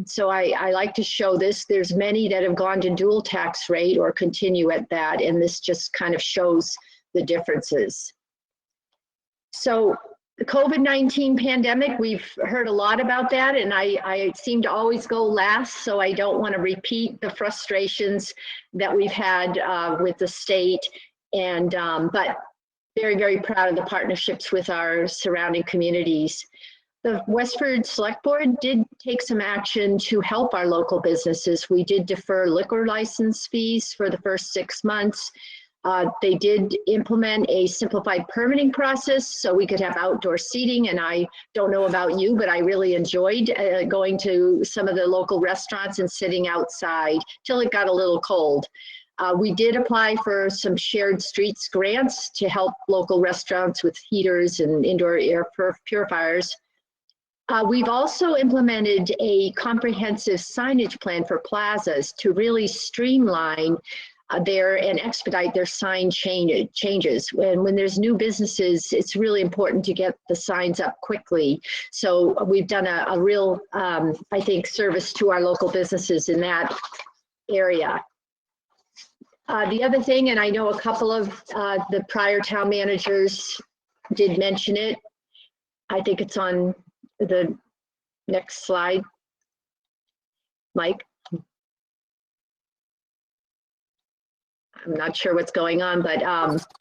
Speaker 5: so I like to show this. There's many that have gone to dual tax rate or continue at that, and this just kind of shows the differences. So the COVID-19 pandemic, we've heard a lot about that, and I seem to always go last, so I don't want to repeat the frustrations that we've had with the state, and but very, very proud of the partnerships with our surrounding communities. The Westford Select Board did take some action to help our local businesses. We did defer liquor license fees for the first 6 months. They did implement a simplified permitting process so we could have outdoor seating, and I don't know about you, but I really enjoyed going to some of the local restaurants and sitting outside till it got a little cold. We did apply for some shared streets grants to help local restaurants with heaters and indoor air purifiers. We've also implemented a comprehensive signage plan for plazas to really streamline and expedite their sign changes. When there's new businesses, it's really important to get the signs up quickly. So we've done a real, I think, service to our local businesses in that area. The other thing, and I know a couple of the prior town managers did mention it, I think it's on the next slide, Mike. I'm not sure what's going on, but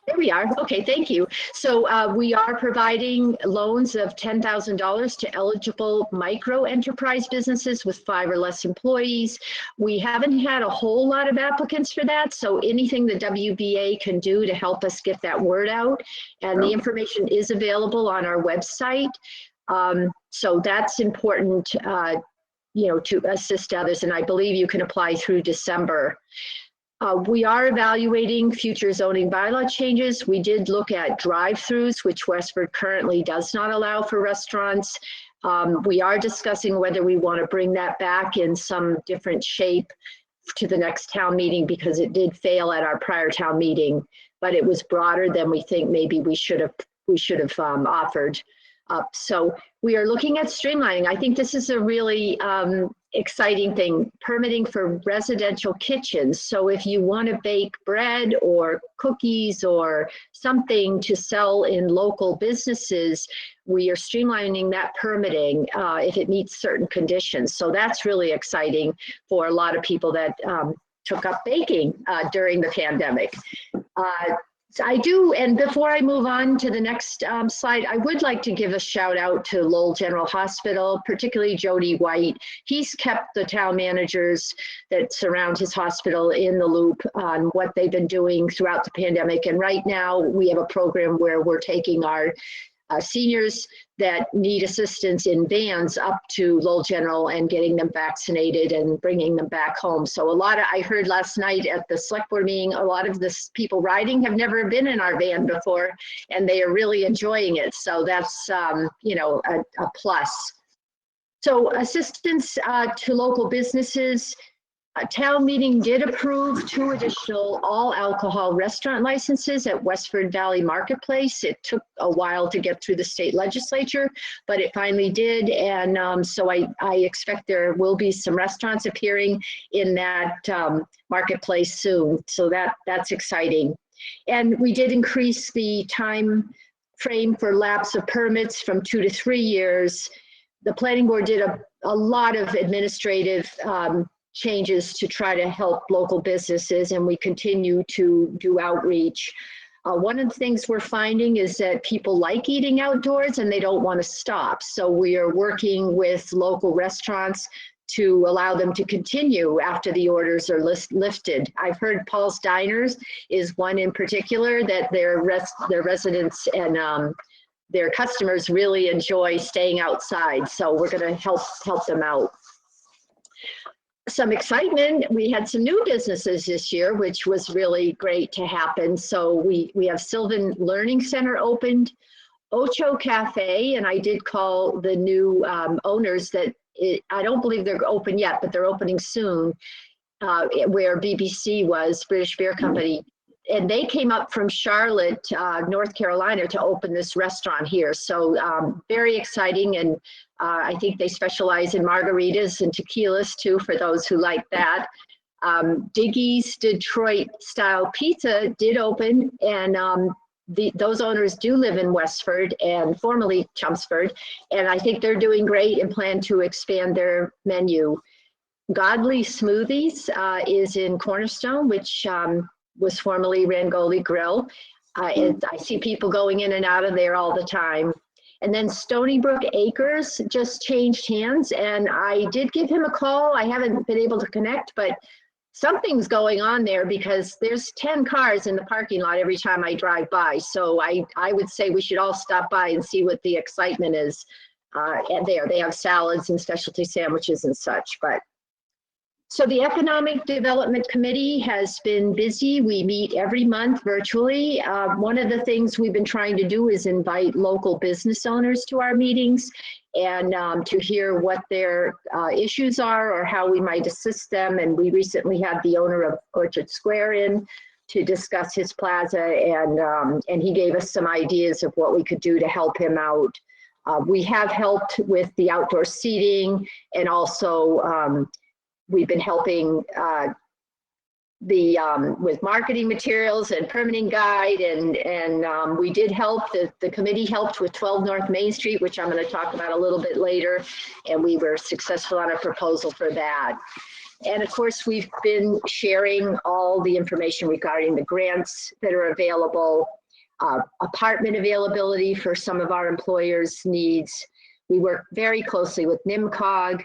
Speaker 5: there we are. Okay, thank you. So we are providing loans of $10,000 to eligible micro enterprise businesses with 5 or less employees. We haven't had a whole lot of applicants for that, so anything the WBA can do to help us get that word out, and the information is available on our website. So that's important, you know, to assist others, and I believe you can apply through December. We are evaluating future zoning bylaw changes. We did look at drive-throughs, which Westford currently does not allow for restaurants. We are discussing whether we want to bring that back in some different shape to the next town meeting, because it did fail at our prior town meeting, but it was broader than we think maybe we should have offered. up. So we are looking at streamlining. I think this is a really exciting thing, permitting for residential kitchens. So if you want to bake bread or cookies or something to sell in local businesses, we are streamlining that permitting if it meets certain conditions. So that's really exciting for a lot of people that took up baking during the pandemic. So I do, and before I move on to the next slide, I would like to give a shout out to Lowell General Hospital, particularly Jody White. He's kept the town managers that surround his hospital in the loop on what they've been doing throughout the pandemic. And right now we have a program where we're taking our seniors that need assistance in vans up to Lowell General and getting them vaccinated and bringing them back home. So I heard last night at the select board meeting, a lot of the people riding have never been in our van before, and they are really enjoying it. So that's, you know, a plus. So assistance to local businesses. A town meeting did approve 2 additional all alcohol restaurant licenses at Westford Valley Marketplace. It took a while to get through the state legislature, but it finally did. And so I expect there will be some restaurants appearing in that marketplace soon. So that's exciting. And we did increase the time frame for lapse of permits from 2 to 3 years. The planning board did a lot of administrative changes to try to help local businesses, and we continue to do outreach. One of the things we're finding is that people like eating outdoors and they don't want to stop. So we are working with local restaurants to allow them to continue after the orders are lifted. I've heard Paul's Diners is one in particular that their residents and their customers really enjoy staying outside. So we're going to help them out. Some excitement. We had some new businesses this year, which was really great to happen. So we have Sylvan Learning Center opened, Ocho Cafe, and I did call the new owners that I don't believe they're open yet, but they're opening soon, where BBC was, British Beer Company. And they came up from Charlotte, North Carolina to open this restaurant here. So very exciting. And I think they specialize in margaritas and tequilas too, for those who like that. Diggy's Detroit style pizza did open, and those owners do live in Westford and formerly Chelmsford. And I think they're doing great and plan to expand their menu. Godly Smoothies is in Cornerstone, which was formerly Rangoli Grill. I see people going in and out of there all the time. And then Stony Brook Acres just changed hands, and I did give him a call. I haven't been able to connect, but something's going on there because there's 10 cars in the parking lot every time I drive by. So I would say we should all stop by and see what the excitement is. And there, they have salads and specialty sandwiches and such. So the Economic Development Committee has been busy. We meet every month virtually. One of the things we've been trying to do is invite local business owners to our meetings and to hear what their issues are or how we might assist them. And we recently had the owner of Orchard Square in to discuss his plaza, and he gave us some ideas of what we could do to help him out. We have helped with the outdoor seating, and also we've been helping with marketing materials and permitting guide, and we did help, the committee helped with 12 North Main Street, which I'm going to talk about a little bit later, and we were successful on a proposal for that. And of course, we've been sharing all the information regarding the grants that are available, apartment availability for some of our employers' needs. We work very closely with NIMCOG,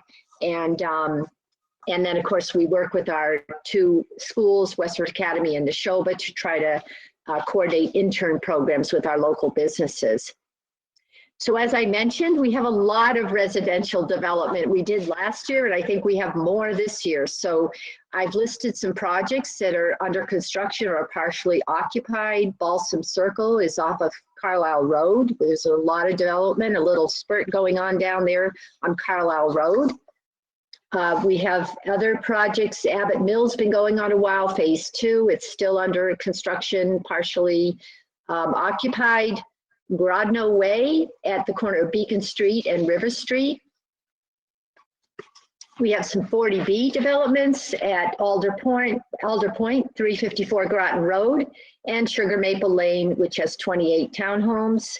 Speaker 5: and then, of course, we work with our 2 schools, Westford Academy and Neshoba, to try to coordinate intern programs with our local businesses. So as I mentioned, we have a lot of residential development we did last year, and I think we have more this year. So I've listed some projects that are under construction or partially occupied. Balsam Circle is off of Carlisle Road. There's a lot of development, a little spurt going on down there on Carlisle Road. We have other projects. Abbott Mill's been going on a while, phase 2. It's still under construction, partially occupied. Grodno Way at the corner of Beacon Street and River Street. We have some 40B developments at Alder Point, 354 Groton Road, and Sugar Maple Lane, which has 28 townhomes.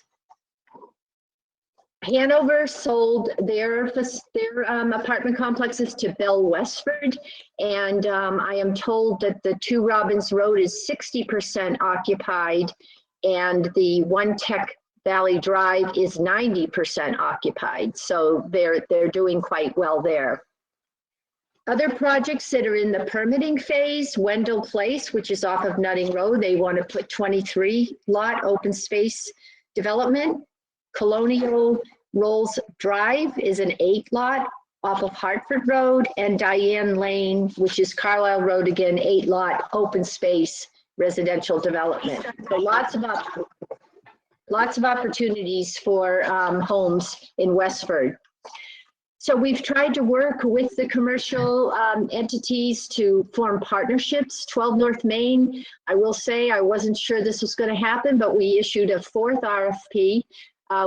Speaker 5: Hanover sold their apartment complexes to Bell Westford, and I am told that the 2 Robbins Road is 60% occupied, and the 1 Tech Valley Drive is 90% occupied. So they're doing quite well there. Other projects that are in the permitting phase, Wendell Place, which is off of Nutting Road, they want to put 23 lot open space development. Colonial Rolls Drive is an 8 lot off of Hartford Road, and Diane Lane, which is Carlisle Road again, 8 lot open space residential development. So lots of opportunities for homes in Westford. So we've tried to work with the commercial entities to form partnerships. 12 North Main, I will say I wasn't sure this was going to happen, but we issued a 4th RFP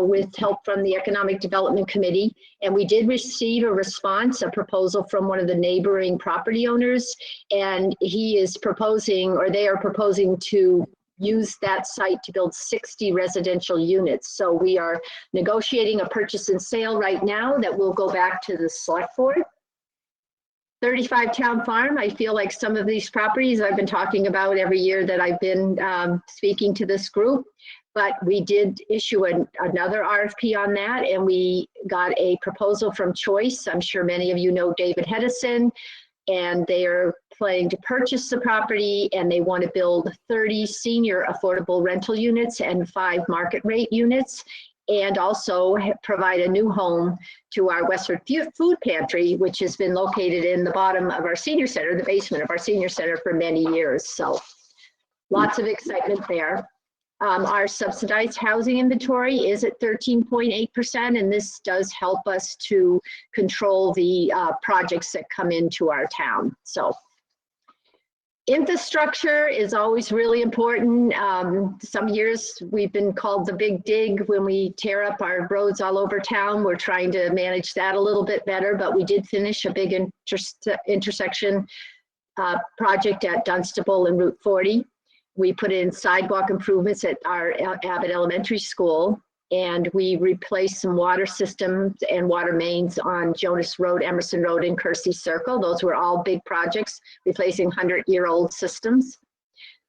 Speaker 5: with help from the Economic Development Committee. And we did receive a response, a proposal from one of the neighboring property owners. And he is proposing, or they are proposing, to use that site to build 60 residential units. So we are negotiating a purchase and sale right now that will go back to the select board. 35 Town Farm, I feel like some of these properties I've been talking about every year that I've been speaking to this group, but we did issue another RFP on that, and we got a proposal from Choice. I'm sure many of you know David Hedison, and they are planning to purchase the property, and they want to build 30 senior affordable rental units and 5 market rate units, and also provide a new home to our Westford Food Pantry, which has been located in the bottom of our senior center, the basement of our senior center, for many years. So lots of excitement there. Our subsidized housing inventory is at 13.8%, and this does help us to control the projects that come into our town. So infrastructure is always really important. Some years we've been called the big dig when we tear up our roads all over town. We're trying to manage that a little bit better, but we did finish a big intersection project at Dunstable and Route 40. We put in sidewalk improvements at our Abbott Elementary School, and we replaced some water systems and water mains on Jonas Road, Emerson Road, and Kersey Circle. Those were all big projects, replacing 100-year-old systems.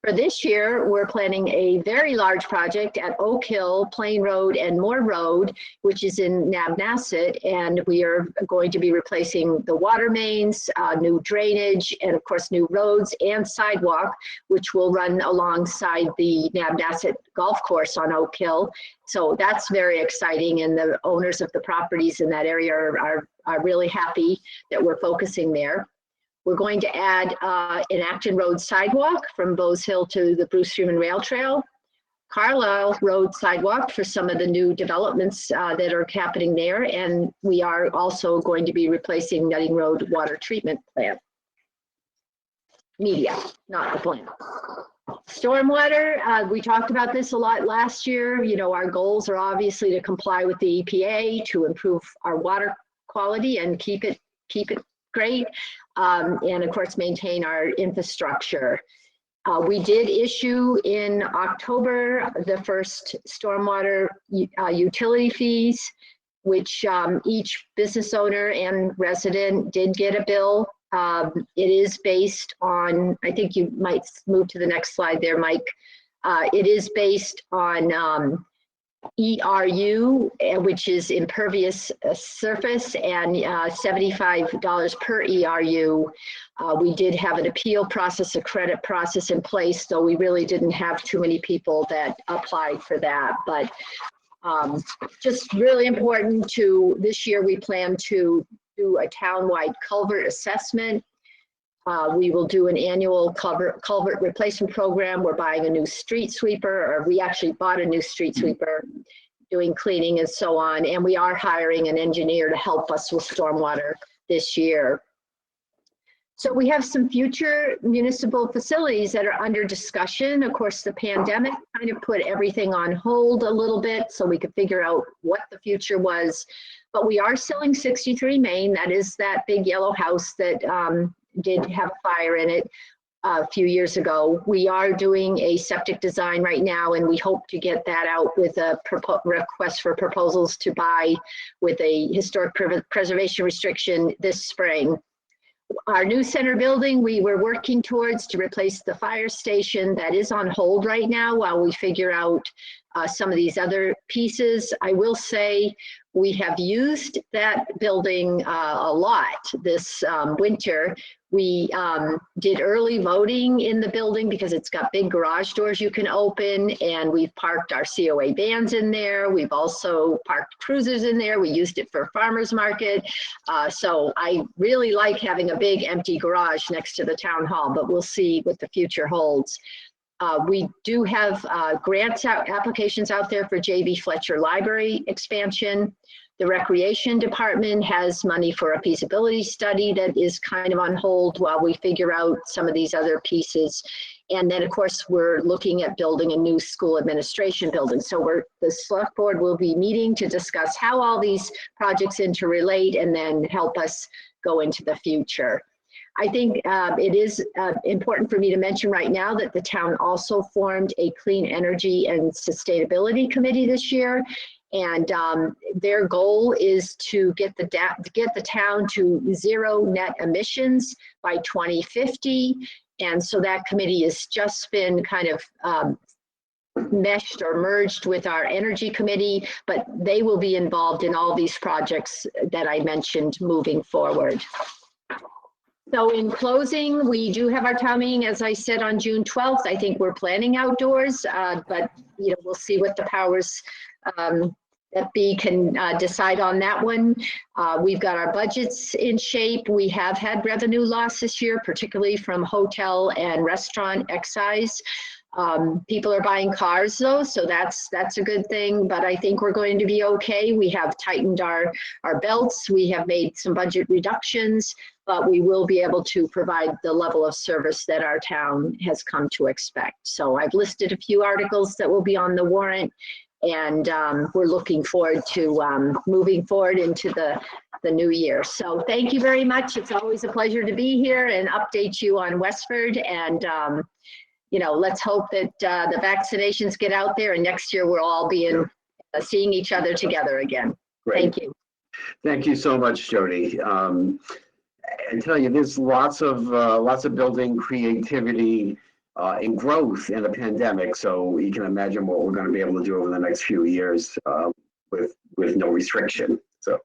Speaker 5: For this year, we're planning a very large project at Oak Hill, Plain Road, and Moore Road, which is in Nabnasset, and we are going to be replacing the water mains, new drainage, and of course new roads and sidewalk, which will run alongside the Nabnasset golf course on Oak Hill. So that's very exciting, and the owners of the properties in that area are really happy that we're focusing there. We're going to add an Acton Road sidewalk from Bowes Hill to the Bruce Freeman Rail Trail, Carlisle Road sidewalk for some of the new developments that are happening there, and we are also going to be replacing Nutting Road water treatment plant. Media, not the plant. Stormwater, we talked about this a lot last year. You know, our goals are obviously to comply with the EPA, to improve our water quality and keep it great, and of course maintain our infrastructure. We did issue in October the first stormwater utility fees, which each business owner and resident did get a bill. It is based on, I think you might move to the next slide there, Mike. It is based on ERU, which is impervious surface, and $75 per ERU. We did have an appeal process, a credit process in place, though we really didn't have too many people that applied for that. But just really important to this year, we plan to do a townwide culvert assessment. We will do an annual culvert replacement program. We're buying a new street sweeper, or we actually bought a new street sweeper, doing cleaning and so on. And we are hiring an engineer to help us with stormwater this year. So we have some future municipal facilities that are under discussion. Of course, the pandemic kind of put everything on hold a little bit so we could figure out what the future was. But we are selling 63 Main. That is that big yellow house that did have a fire in it a few years ago. We are doing a septic design right now, and we hope to get that out with a request for proposals to buy with a historic preservation restriction this spring. Our new center building, we were working towards to replace the fire station. That is on hold right now while we figure out some of these other pieces. I will say we have used that building a lot this winter. We did early voting in the building because it's got big garage doors you can open, and we've parked our COA vans in there. We've also parked cruisers in there. We used it for farmers market. So I really like having a big empty garage next to the town hall, but we'll see what the future holds. We do have applications out there for J.B. Fletcher Library expansion. The Recreation Department has money for a feasibility study that is kind of on hold while we figure out some of these other pieces. And then, of course, we're looking at building a new school administration building. So the select board will be meeting to discuss how all these projects interrelate and then help us go into the future. I think it is important for me to mention right now that the town also formed a Clean Energy and Sustainability Committee this year. And their goal is to get the town to zero net emissions by 2050. And so that committee has just been kind of meshed or merged with our energy committee, but they will be involved in all these projects that I mentioned moving forward. So in closing, we do have our town meeting, as I said, on June 12th. I think we're planning outdoors, but we'll see what the powers that be can decide on that one. We've got our budgets in shape. We have had revenue loss this year, particularly from hotel and restaurant excise. People are buying cars though, so that's a good thing, but I think we're going to be okay. We have tightened our belts. We have made some budget reductions, but we will be able to provide the level of service that our town has come to expect. So I've listed a few articles that will be on the warrant, and we're looking forward to moving forward into the new year. So thank you very much. It's always a pleasure to be here and update you on Westford, and let's hope that the vaccinations get out there, and next year we'll all be seeing each other together again.
Speaker 1: Great.
Speaker 5: Thank you.
Speaker 1: Thank you so much, Jody. I tell you, there's lots of building creativity and growth in a pandemic. So you can imagine what we're going to be able to do over the next few years with no restriction. So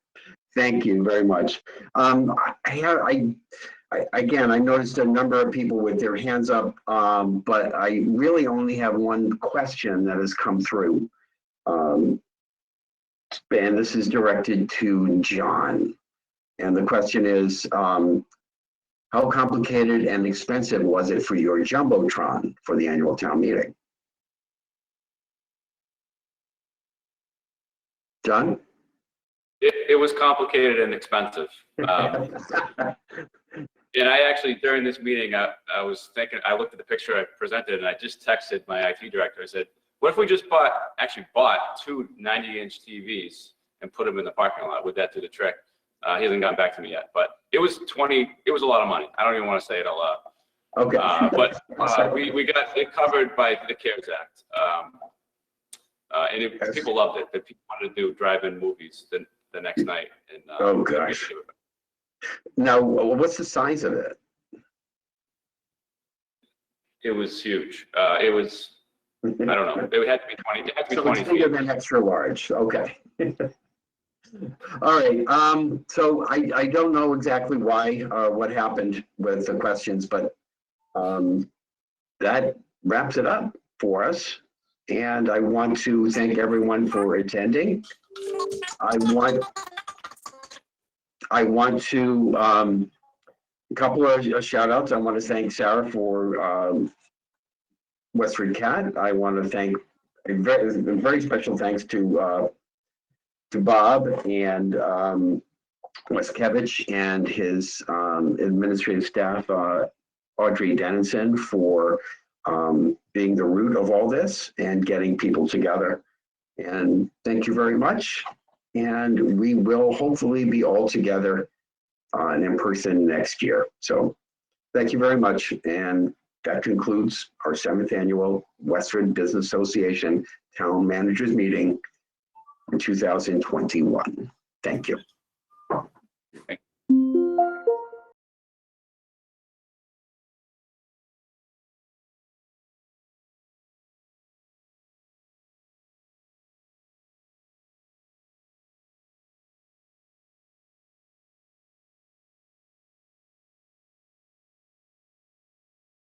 Speaker 1: thank you very much. Again, I noticed a number of people with their hands up, but I really only have one question that has come through. And this is directed to John. And the question is, how complicated and expensive was it for your Jumbotron for the annual town meeting? John?
Speaker 4: It was complicated and expensive. And I actually, during this meeting, I was thinking, I looked at the picture I presented and I just texted my IT director. I said, what if we just bought two 90-inch TVs and put them in the parking lot? Would that do the trick? He hasn't gotten back to me yet, but it was a lot of money. I don't even want to say it out loud.
Speaker 1: Okay.
Speaker 4: But we got it covered by the CARES Act. And people loved it. That people wanted to do drive-in movies the next night. And,
Speaker 1: oh gosh. Now, what's the size of it?
Speaker 4: It was huge. It was, I don't know. It had to be 20. It had to be
Speaker 1: So
Speaker 4: 20
Speaker 1: it's bigger
Speaker 4: feet.
Speaker 1: than extra large. Okay. All right. So I don't know exactly why what happened with the questions, but that wraps it up for us. And I want to thank everyone for attending. I want to a couple of shout outs. I want to thank Sarah for WestfordCAT. I want to thank a very special thanks to Bob and Westkevich and his administrative staff, Audrey Dennison, for being the root of all this and getting people together. And thank you very much. And we will hopefully be all together and in person next year. So thank you very much. And that concludes our 7th annual Westford Business Association Town Managers Meeting in 2021. Thank you.